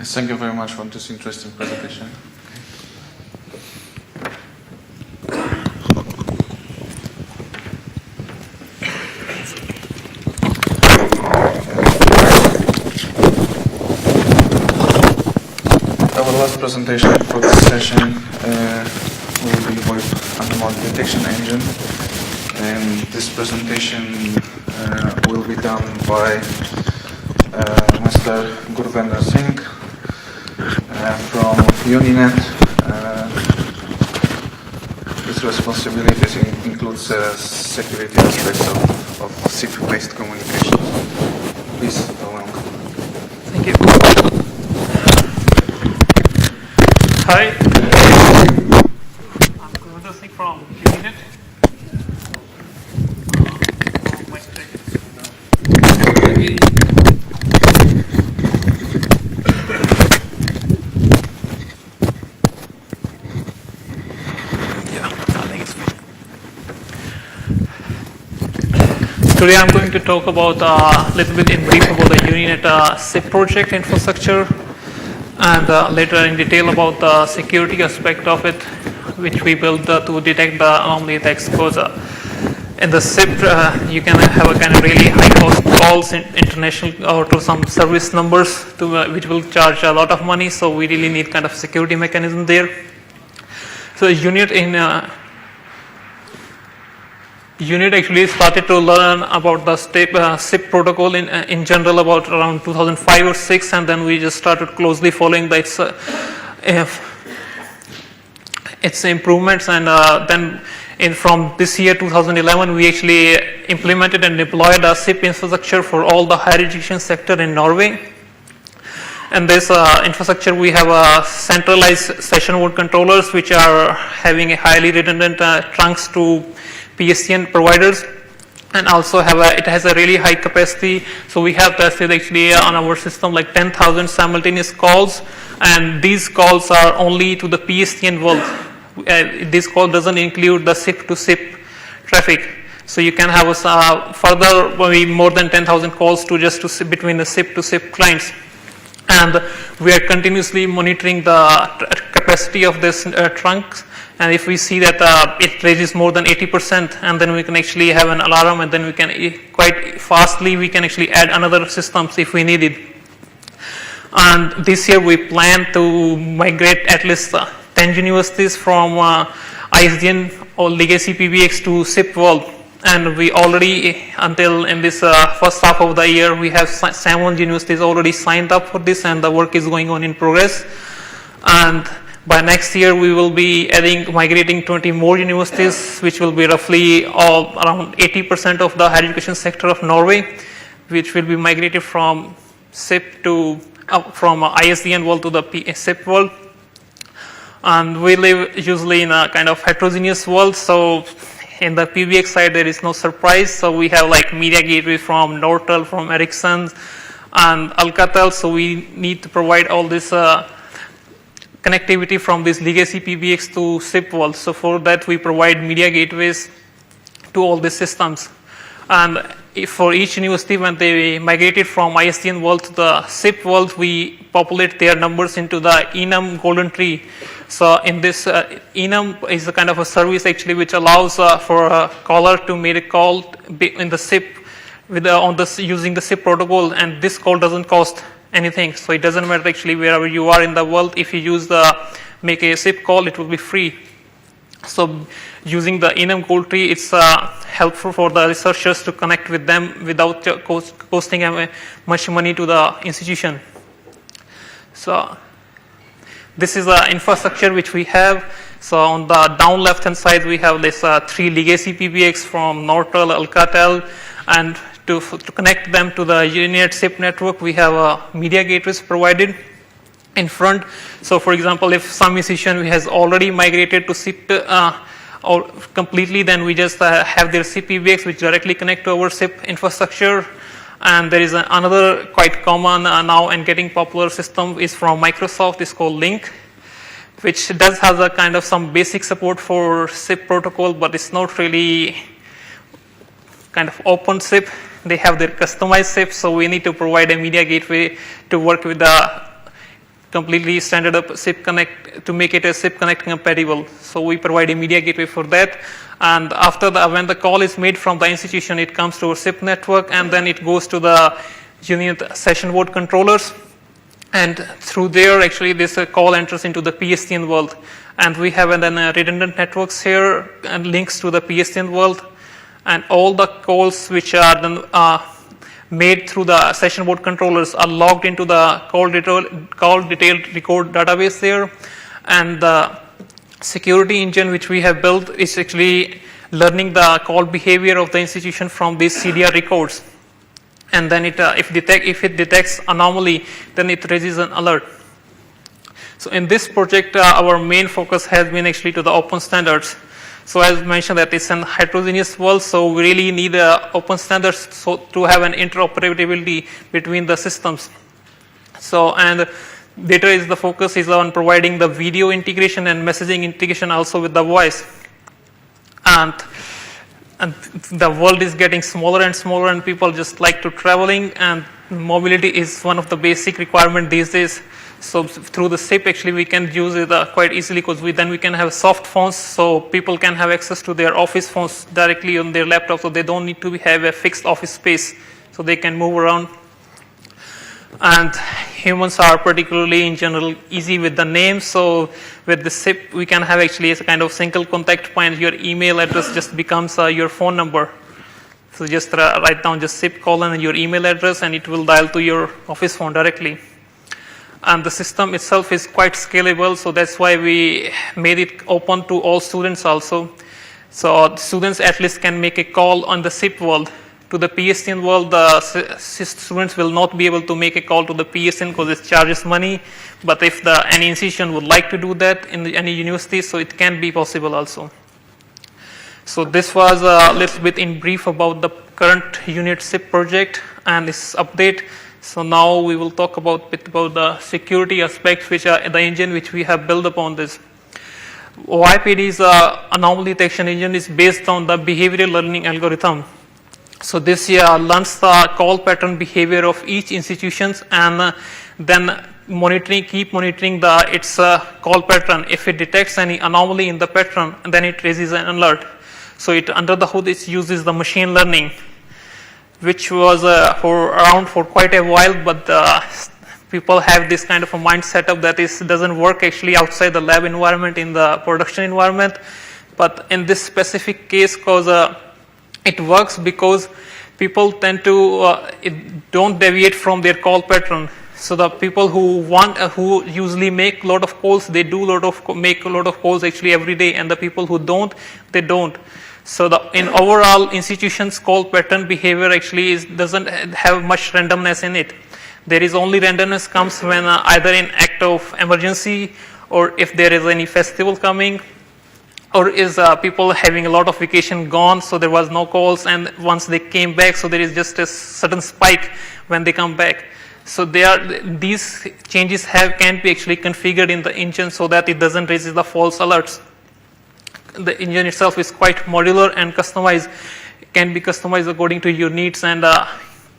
Thank you very much for this interesting presentation. Our last presentation for this session will be with animal detection engine, and this presentation will be done by Mr. Gurvinder Singh from Uninet. His responsibilities includes security aspects of SIP-based communication. Please go on. Thank you. Hi. I'm Gurvinder Singh from Uninet. Today I'm going to talk about a little bit in brief about the Uninet SIP project infrastructure, and later in detail about the security aspect of it, which we built to detect the anomaly attacks. Because in the SIP, you can have a kind of really high cost calls in international or to some service numbers which will charge a lot of money. So we really need kind of security mechanism there. So Unit actually started to learn about the SIP protocol in general about around 2005 or 6, and then we just started closely following its improvements, and then from this year 2011 we actually implemented and deployed a SIP infrastructure for all the higher education sector in Norway. And this infrastructure, we have a centralized session mode controllers which are having a highly redundant trunks to PSTN providers, and also it has a really high capacity. So we have tested actually on our system like 10,000 simultaneous calls, and these calls are only to the PSTN world. This call doesn't include the SIP to SIP traffic. So you can have further maybe more than 10,000 calls between the SIP to SIP clients. And we are continuously monitoring the capacity of this trunks. And if we see that it raises more than 80%, and then we can actually have an alarm, and then we can quite fastly we can actually add another systems if we need it. And this year we plan to migrate at least 10 universities from ISDN or legacy PBX to SIP world. And we already, until in this first half of the year, we have 7 universities already signed up for this, and the work is going on in progress. And by next year, we will be migrating 20 more universities, which will be roughly around 80% of the higher education sector of Norway, which will be migrated from SIP from ISDN world to the SIP world. And we live usually in a kind of heterogeneous world, so in the PBX side, there is no surprise. So we have like media gateway from Nortel, from Ericsson, and Alcatel. So we need to provide all this connectivity from this legacy PBX to SIP world. So for that, we provide media gateways to all these systems. And for each university, when they migrated from ISDN world to the SIP world, we populate their numbers into the enum golden tree. So in this enum is a kind of a service actually which allows for a caller to make a call in the SIP using the SIP protocol, and this call doesn't cost anything. So it doesn't matter actually wherever you are in the world. If you make a SIP call, it will be free. So using the enum gold tree, it's helpful for the researchers to connect with them without costing much money to the institution. So this is the infrastructure which we have. So on the down left hand side, we have this 3 legacy PBX from Nortel, Alcatel, and to connect them to the Uninet SIP network, we have media gateways provided in front. So for example, if some institution has already migrated to SIP or completely, then we just have their SIP PBX which directly connect to our SIP infrastructure. And there is another quite common now and getting popular system is from Microsoft. It's called Link, which does have a kind of some basic support for SIP protocol, but it's not really kind of open SIP. They have their customized SIP, so we need to provide a media gateway to work with the completely standard up SIP connect to make it a SIP connect compatible. So we provide a media gateway for that. And after when the call is made from the institution, it comes to our SIP network, and then it goes to the Unit session board controllers. And through there, actually, this call enters into the PSTN world. And we have then redundant networks here and links to the PSTN world. And all the calls which are then made through the session board controllers are logged into the call detailed record database there. And the security engine which we have built is actually learning the call behavior of the institution from these CDR records. And then if it detects anomaly, then it raises an alert. So in this project, our main focus has been actually to the open standards. So as mentioned that it's an heterogeneous world, so we really need open standards to have an interoperability between the systems. So and later is the focus is on providing the video integration and messaging integration also with the voice. And and the world is getting smaller and smaller, and people just like to traveling, and mobility is one of the basic requirement these days. So through the SIP, actually, we can use it quite easily, because then we can have soft phones, so people can have access to their office phones directly on their laptop, so they don't need to have a fixed office space, so they can move around. And humans are particularly, in general, easy with the name. So with the SIP, we can have actually a kind of single contact point. Your email address just becomes your phone number. So just write down just SIP : and your email address, and it will dial to your office phone directly. And the system itself is quite scalable, so that's why we made it open to all students also. So students at least can make a call on the SIP world. To the PSTN world, the students will not be able to make a call to the PSTN because it charges money. But if any institution would like to do that in any university, so it can be possible also. So this was a little bit in brief about the current unit SIP project and its update. So now we will talk about the security aspects, which are the engine which we have built upon this. YPD's anomaly detection engine is based on the behavioral learning algorithm. So this learns the call pattern behavior of each institutions, and then keep monitoring its call pattern. If it detects any anomaly in the pattern, then it raises an alert. So under the hood, it uses the machine learning, which was around for quite a while, but people have this kind of a mind setup that doesn't work actually outside the lab environment, in the production environment. But in this specific case, it works because people tend to don't deviate from their call pattern. So the people who usually make a lot of calls, they make a lot of calls actually every day, and the people who don't, they don't. So in overall institution's call pattern behavior actually doesn't have much randomness in it. There is only randomness comes when either in act of emergency, or if there is any festival coming, or is people having a lot of vacation gone, so there was no calls, and once they came back, so there is just a sudden spike when they come back. So these changes can be actually configured in the engine so that it doesn't raise the false alerts. The engine itself is quite modular and customized. It can be customized according to your needs, and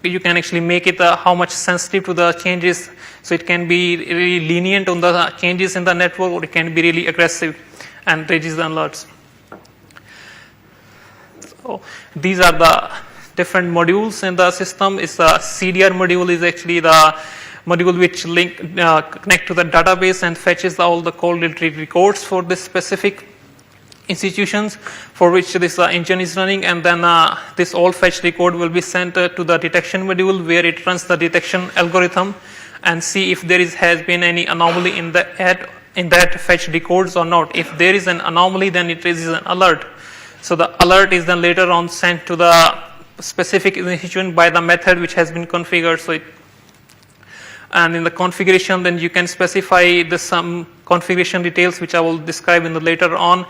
you can actually make it how much sensitive to the changes. So it can be really lenient on the changes in the network, or it can be really aggressive and raises the alerts. So these are the different modules in the system. It's the CDR module is actually the module which connect to the database and fetches all the call related records for this specific institutions for which this engine is running, and then this all fetch record will be sent to the detection module, where it runs the detection algorithm and see if there has been any anomaly in that fetch records or not. If there is an anomaly, then it raises an alert. So the alert is then later on sent to the specific institution by the method which has been configured. And in the configuration, then you can specify some configuration details, which I will describe in the later on.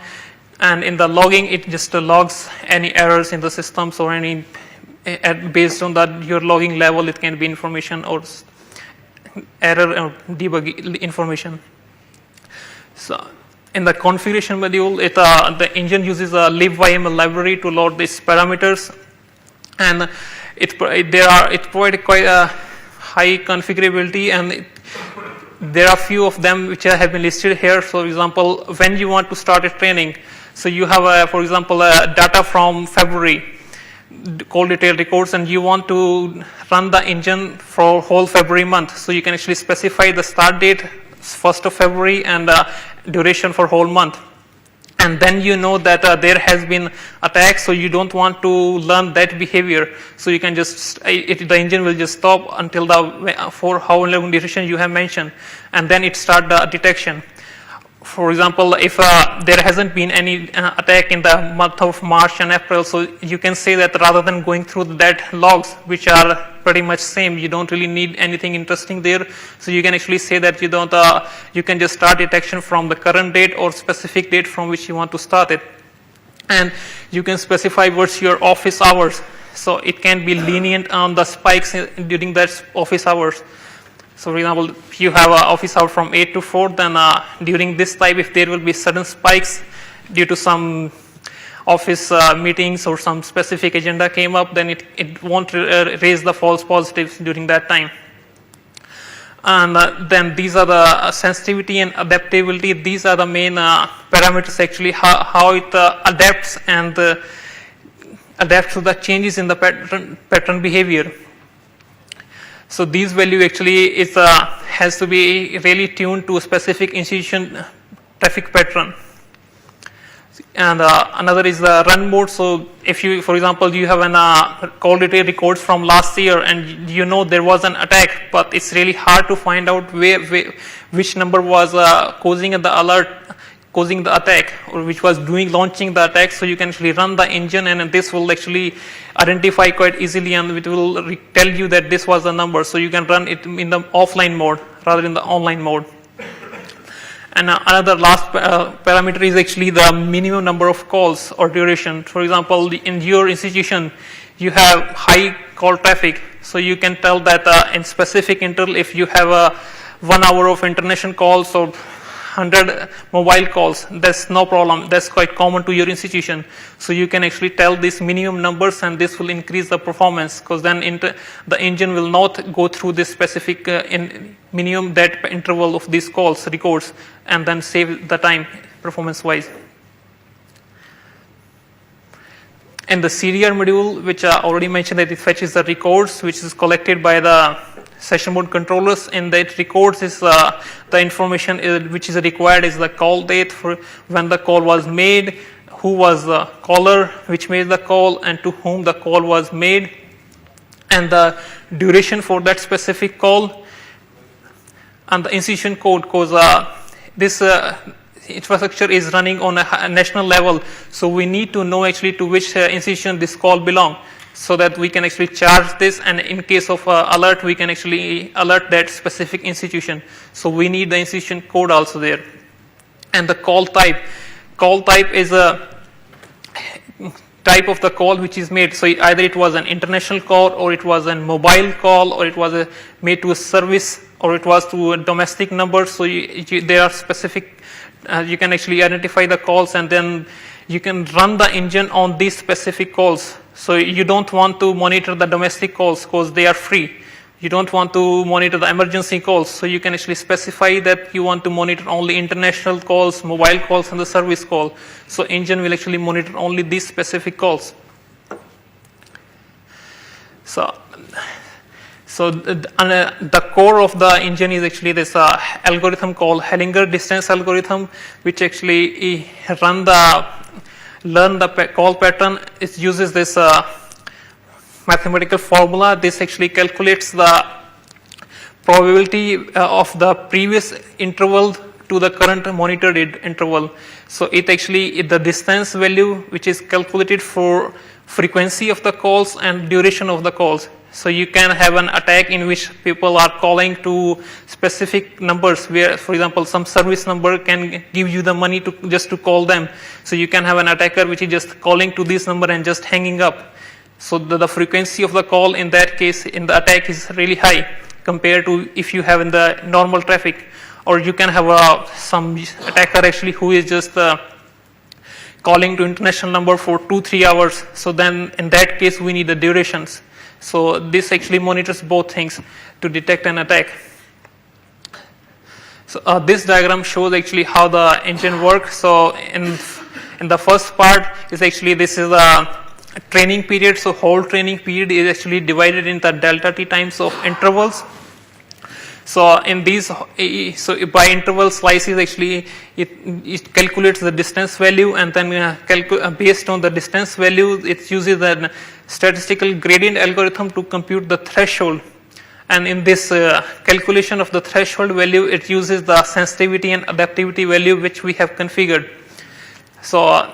And in the logging, it just logs any errors in the systems, or any based on your logging level, it can be information or error or debug information. So in the configuration module, the engine uses a libyML library to load these parameters, and it provides quite a high configurability, and there are few of them which have been listed here. So, for example, when you want to start a training, so you have, for example, data from February, call detail records, and you want to run the engine for whole February month. So you can actually specify the start date, 1st of February, and duration for whole month. And then you know that there has been attack, so you don't want to learn that behavior. So you can just, the engine will just stop until for how long duration you have mentioned, and then it start the detection. For example, if there hasn't been any attack in the month of March and April, so you can say that rather than going through that logs, which are pretty much same, you don't really need anything interesting there. So you can actually say that you can just start detection from the current date or specific date from which you want to start it. And you can specify what's your office hours. So it can be lenient on the spikes during that office hours. So for example, if you have an office hour from 8 to 4, then during this time, if there will be sudden spikes due to some office meetings or some specific agenda came up, then it won't raise the false positives during that time. And then these are the sensitivity and adaptability. These are the main parameters actually, how it adapts and adapts to the changes in the pattern behavior. So these value actually has to be really tuned to a specific institution traffic pattern. And another is the run mode. So if you, for example, you have an call data records from last year and you know there was an attack, but it's really hard to find out which number was causing the alert, causing the attack, or which was launching the attack. So you can actually run the engine, and this will actually identify quite easily, and it will tell you that this was the number. So you can run it in the offline mode rather than the online mode. And another last parameter is actually the minimum number of calls or duration. For example, in your institution, you have high call traffic. So you can tell that in specific interval, if you have 1 hour of international calls or 100 mobile calls, that's no problem. That's quite common to your institution. So you can actually tell these minimum numbers, and this will increase the performance, because then the engine will not go through this specific minimum that interval of these calls records, and then save the time performance wise. And the CDR module, which I already mentioned, that it fetches the records, which is collected by the session mode controllers, and that records is the information which is required is the call date for when the call was made, who was the caller which made the call, and to whom the call was made, and the duration for that specific call, and the institution code, because this infrastructure is running on a national level, so we need to know actually to which institution this call belongs, so that we can actually charge this, and in case of alert, we can actually alert that specific institution. So we need the institution code also there. And the call type. Call type is a type of the call which is made. So either it was an international call, or it was a mobile call, or it was made to a service, or it was to a domestic number. So there are specific, you can actually identify the calls, and then you can run the engine on these specific calls. So you don't want to monitor the domestic calls because they are free. You don't want to monitor the emergency calls. So you can actually specify that you want to monitor only international calls, mobile calls, and the service call. So engine will actually monitor only these specific calls. So the core of the engine is actually this algorithm called Hellinger distance algorithm, which actually learn the call pattern. It uses this mathematical formula. This actually calculates the probability of the previous interval to the current monitored interval. So it actually, the distance value which is calculated for frequency of the calls and duration of the calls. So you can have an attack in which people are calling to specific numbers where, for example, some service number can give you the money just to call them. So you can have an attacker which is just calling to this number and just hanging up. So the frequency of the call in that case in the attack is really high compared to if you have in the normal traffic. Or you can have some attacker actually who is just calling to international number for 2-3 hours. So then in that case we need the durations. So this actually monitors both things to detect an attack. So this diagram shows actually how the engine works. So in the first part is actually this is a training period. So whole training period is actually divided into delta t times of intervals. So in these, so by interval slices actually it calculates the distance value, and then based on the distance value it uses the statistical gradient algorithm to compute the threshold. And in this calculation of the threshold value, it uses the sensitivity and adaptivity value which we have configured. So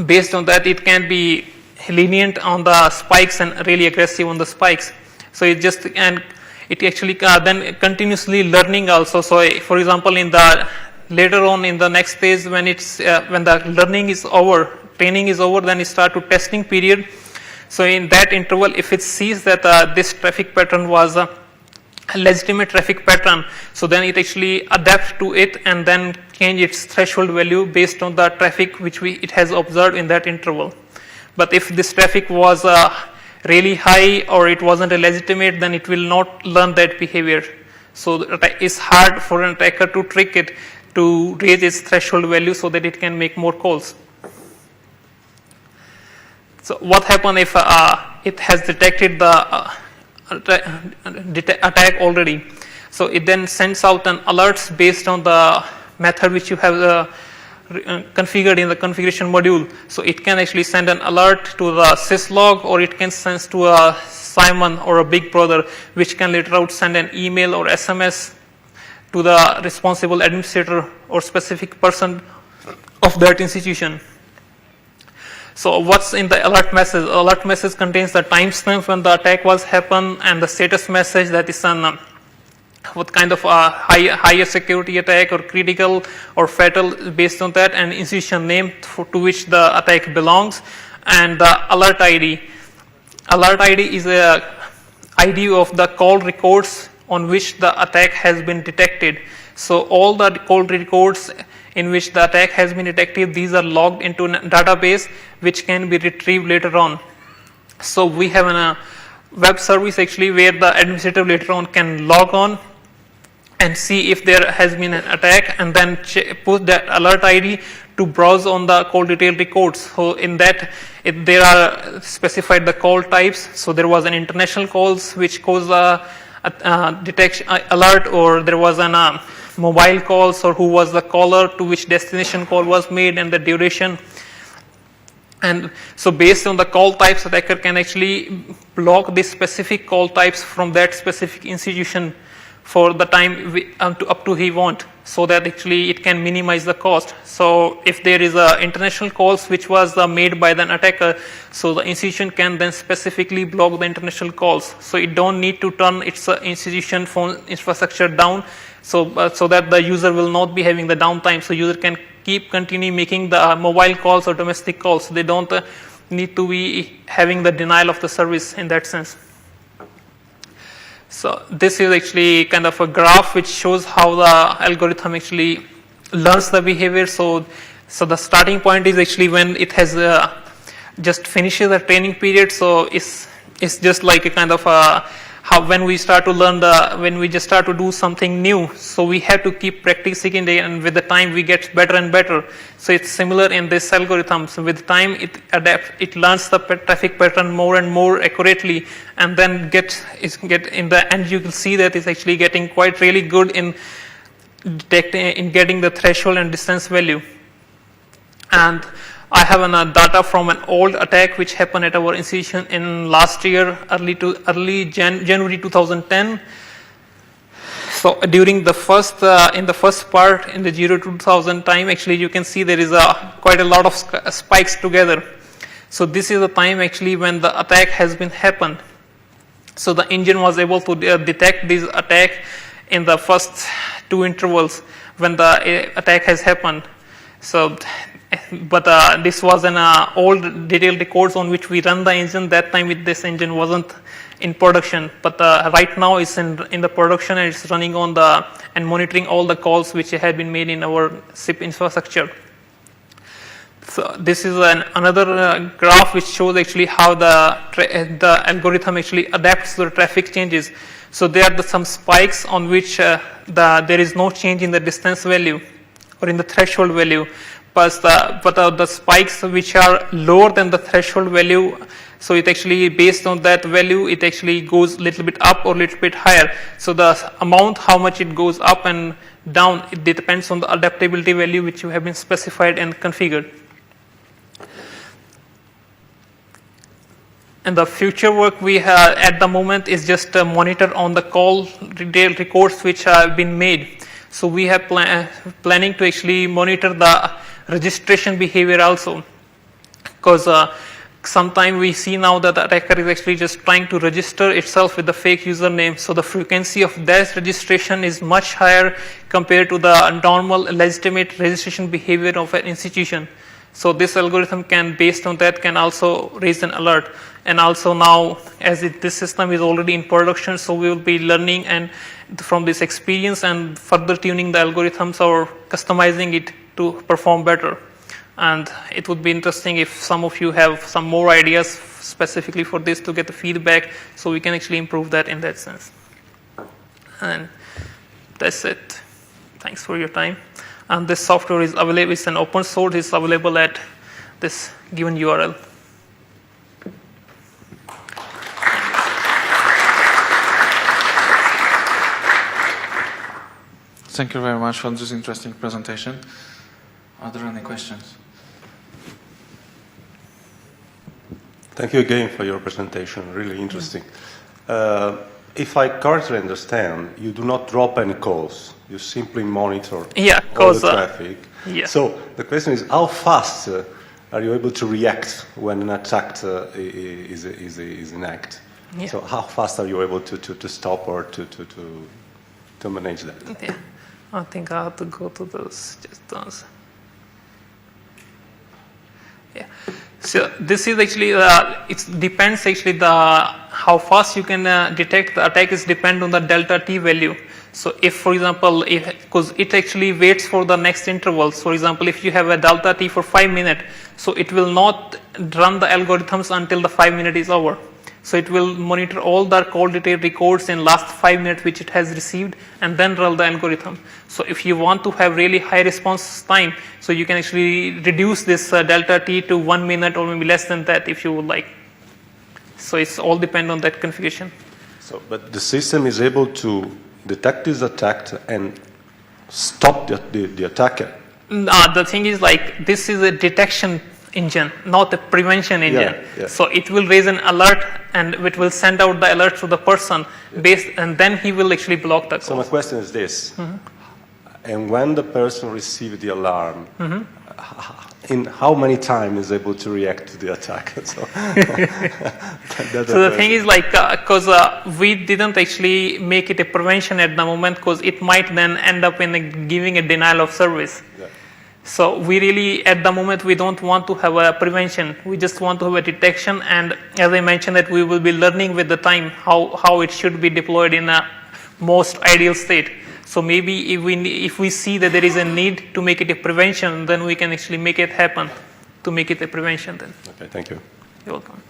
based on that, it can be lenient on the spikes and really aggressive on the spikes. So it just it actually then continuously learning also. So for example, in the later on in the next phase, when it's when the learning is over, training is over, then it start to testing period. So in that interval, if it sees that this traffic pattern was legitimate traffic pattern. So then it actually adapts to it and then change its threshold value based on the traffic which it has observed in that interval. But if this traffic was really high or it wasn't a legitimate, then it will not learn that behavior. So it's hard for an attacker to trick it to raise its threshold value so that it can make more calls. So what happens if it has detected the attack already? So it then sends out an alerts based on the method which you have configured in the configuration module. So it can actually send an alert to the syslog, or it can send to a Simon or a big brother, which can later out send an email or SMS to the responsible administrator or specific person of that institution. So what's in the alert message? Alert message contains the timestamp when the attack was happened and the status message, that is an what kind of a higher security attack or critical or fatal based on that, and institution name to which the attack belongs, and the alert ID. Alert ID is a ID of the call records on which the attack has been detected. So all the call records in which the attack has been detected, these are logged into a database which can be retrieved later on. So we have a web service actually where the administrator later on can log on and see if there has been an attack, and then put that alert ID to browse on the call detail records. So in that, there are specified the call types. So there was an international calls which caused a detection alert, or there was an mobile calls, or who was the caller, to which destination call was made, and the duration. And so based on the call types, attacker can actually block the specific call types from that specific institution for the time up to he want, so that actually it can minimize the cost. So if there is a international calls which was made by the attacker, so the institution can then specifically block the international calls. So it don't need to turn its institution phone infrastructure down, so that the user will not be having the downtime. So user can continue making the mobile calls or domestic calls. They don't need to be having the denial of the service in that sense. So this is actually kind of a graph which shows how the algorithm actually learns the behavior. So the starting point is actually when it has just finishes the training period. So it's just like a kind of how when we start to learn when we just start to do something new. So we have to keep practicing it, and with the time we get better and better. So it's similar in this algorithm. So with time it adapts, it learns the traffic pattern more and more accurately, and then get in the end you will see that it's actually getting quite really good in getting the threshold and distance value. And I have data from an old attack which happened at our institution in last year, early January 2010. So during the first in the first part in the 0 to 2000 time, actually you can see there is quite a lot of spikes together. So this is the time actually when the attack has been happened. So the engine was able to detect this attack in the first two intervals when the attack has happened. So, but this was an old detailed records on which we run the engine. That time this engine wasn't in production, but right now it's in the production, and it's running on and monitoring all the calls which had been made in our SIP infrastructure. So this is another graph which shows actually how the algorithm actually adapts to the traffic changes. So there are some spikes on which there is no change in the distance value or in the threshold value, but the spikes which are lower than the threshold value, so it actually based on that value it actually goes a little bit up or a little bit higher. So the amount how much it goes up and down, it depends on the adaptability value which you have been specified and configured. And the future work we have at the moment is just monitor on the call detail records which have been made. So we have planning to actually monitor the registration behavior also, because sometimes we see now that the attacker is actually just trying to register itself with the fake username. So the frequency of that registration is much higher compared to the normal legitimate registration behavior of an institution. So this algorithm can, based on that, can also raise an alert. And also now, as this system is already in production, so we will be learning and from this experience and further tuning the algorithms or customizing it to perform better. And it would be interesting if some of you have some more ideas specifically for this to get the feedback, so we can actually improve that in that sense. And that's it. Thanks for your time. And this software is available, it's an open source, it's available at this given URL. Thank you very much for this interesting presentation. Are there any questions? Thank you again for your presentation, really interesting. If I correctly understand, you do not drop any calls, you simply monitor all the traffic. So the question is, how fast are you able to react when an attack is enacted? So how fast are you able to stop or to manage that? Yeah, I think I have to go to those, just those. Yeah. So this is actually, it depends actually how fast you can detect the attack is depend on the delta T value. So if, for example, because it actually waits for the next interval. So for example, if you have a delta T for 5 minutes, so it will not run the algorithms until the 5 minutes is over. So it will monitor all the call detail records in last 5 minutes which it has received and then run the algorithm. So if you want to have really high response time, so you can actually reduce this delta T to 1 minute or maybe less than that if you would like. So it's all depend on that configuration. So, but the system is able to detect this attack and stop the attacker. The thing is, like, this is a detection engine, not a prevention engine. So it will raise an alert and it will send out the alert to the person and then he will actually block the call. So my question is this, and when the person receives the alarm, in how many time is able to react to the attack? So, the thing is, like, because we didn't actually make it a prevention at the moment, because it might then end up in giving a denial of service. So we really, at the moment, we don't want to have a prevention. We just want to have a detection. And as I mentioned, that we will be learning with the time how it should be deployed in a most ideal state. So maybe if we see that there is a need to make it a prevention, then we can actually make it happen to make it a prevention then. Okay, thank you. You're welcome.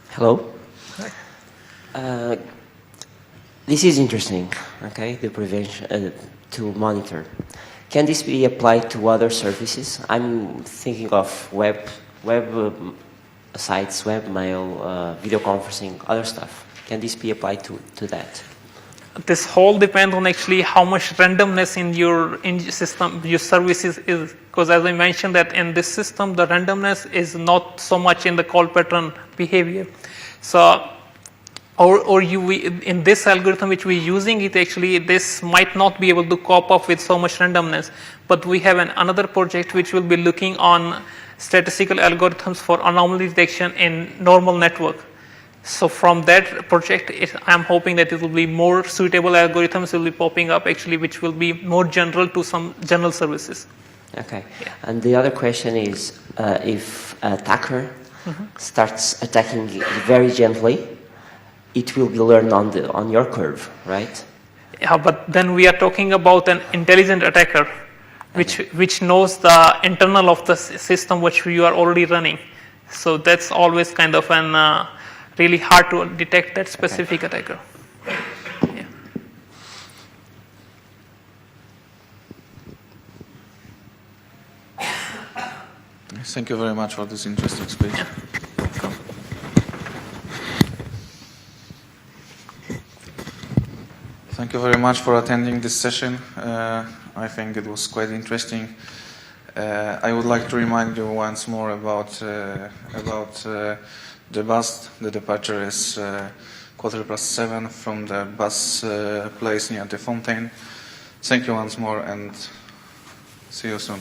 Hello. Hi. This is interesting, okay, the prevention to monitor. Can this be applied to other services? I'm thinking of web sites, webmail, video conferencing, other stuff. Can this be applied to that? This whole depends on actually how much randomness in your system, your services is. Because as I mentioned that in this system, the randomness is not so much in the call pattern behavior. So, in this algorithm which we're using, it actually, this might not be able to cope up with so much randomness. But we have another project which will be looking on statistical algorithms for anomaly detection in normal network. So from that project, I'm hoping that it will be more suitable algorithms will be popping up actually, which will be more general to some general services. Okay. Yeah. And the other question is, if an attacker starts attacking very gently, it will be learned on your curve, right? Yeah, but then we are talking about an intelligent attacker, which knows the internal of the system which you are already running. So that's always kind of an really hard to detect that specific attacker. Yeah. Thank you very much for this interesting speech. Yeah. Thank you very much for attending this session. I think it was quite interesting. I would like to remind you once more about the bus. The departure is 7:15 from the bus place near the fountain. Thank you once more and see you soon.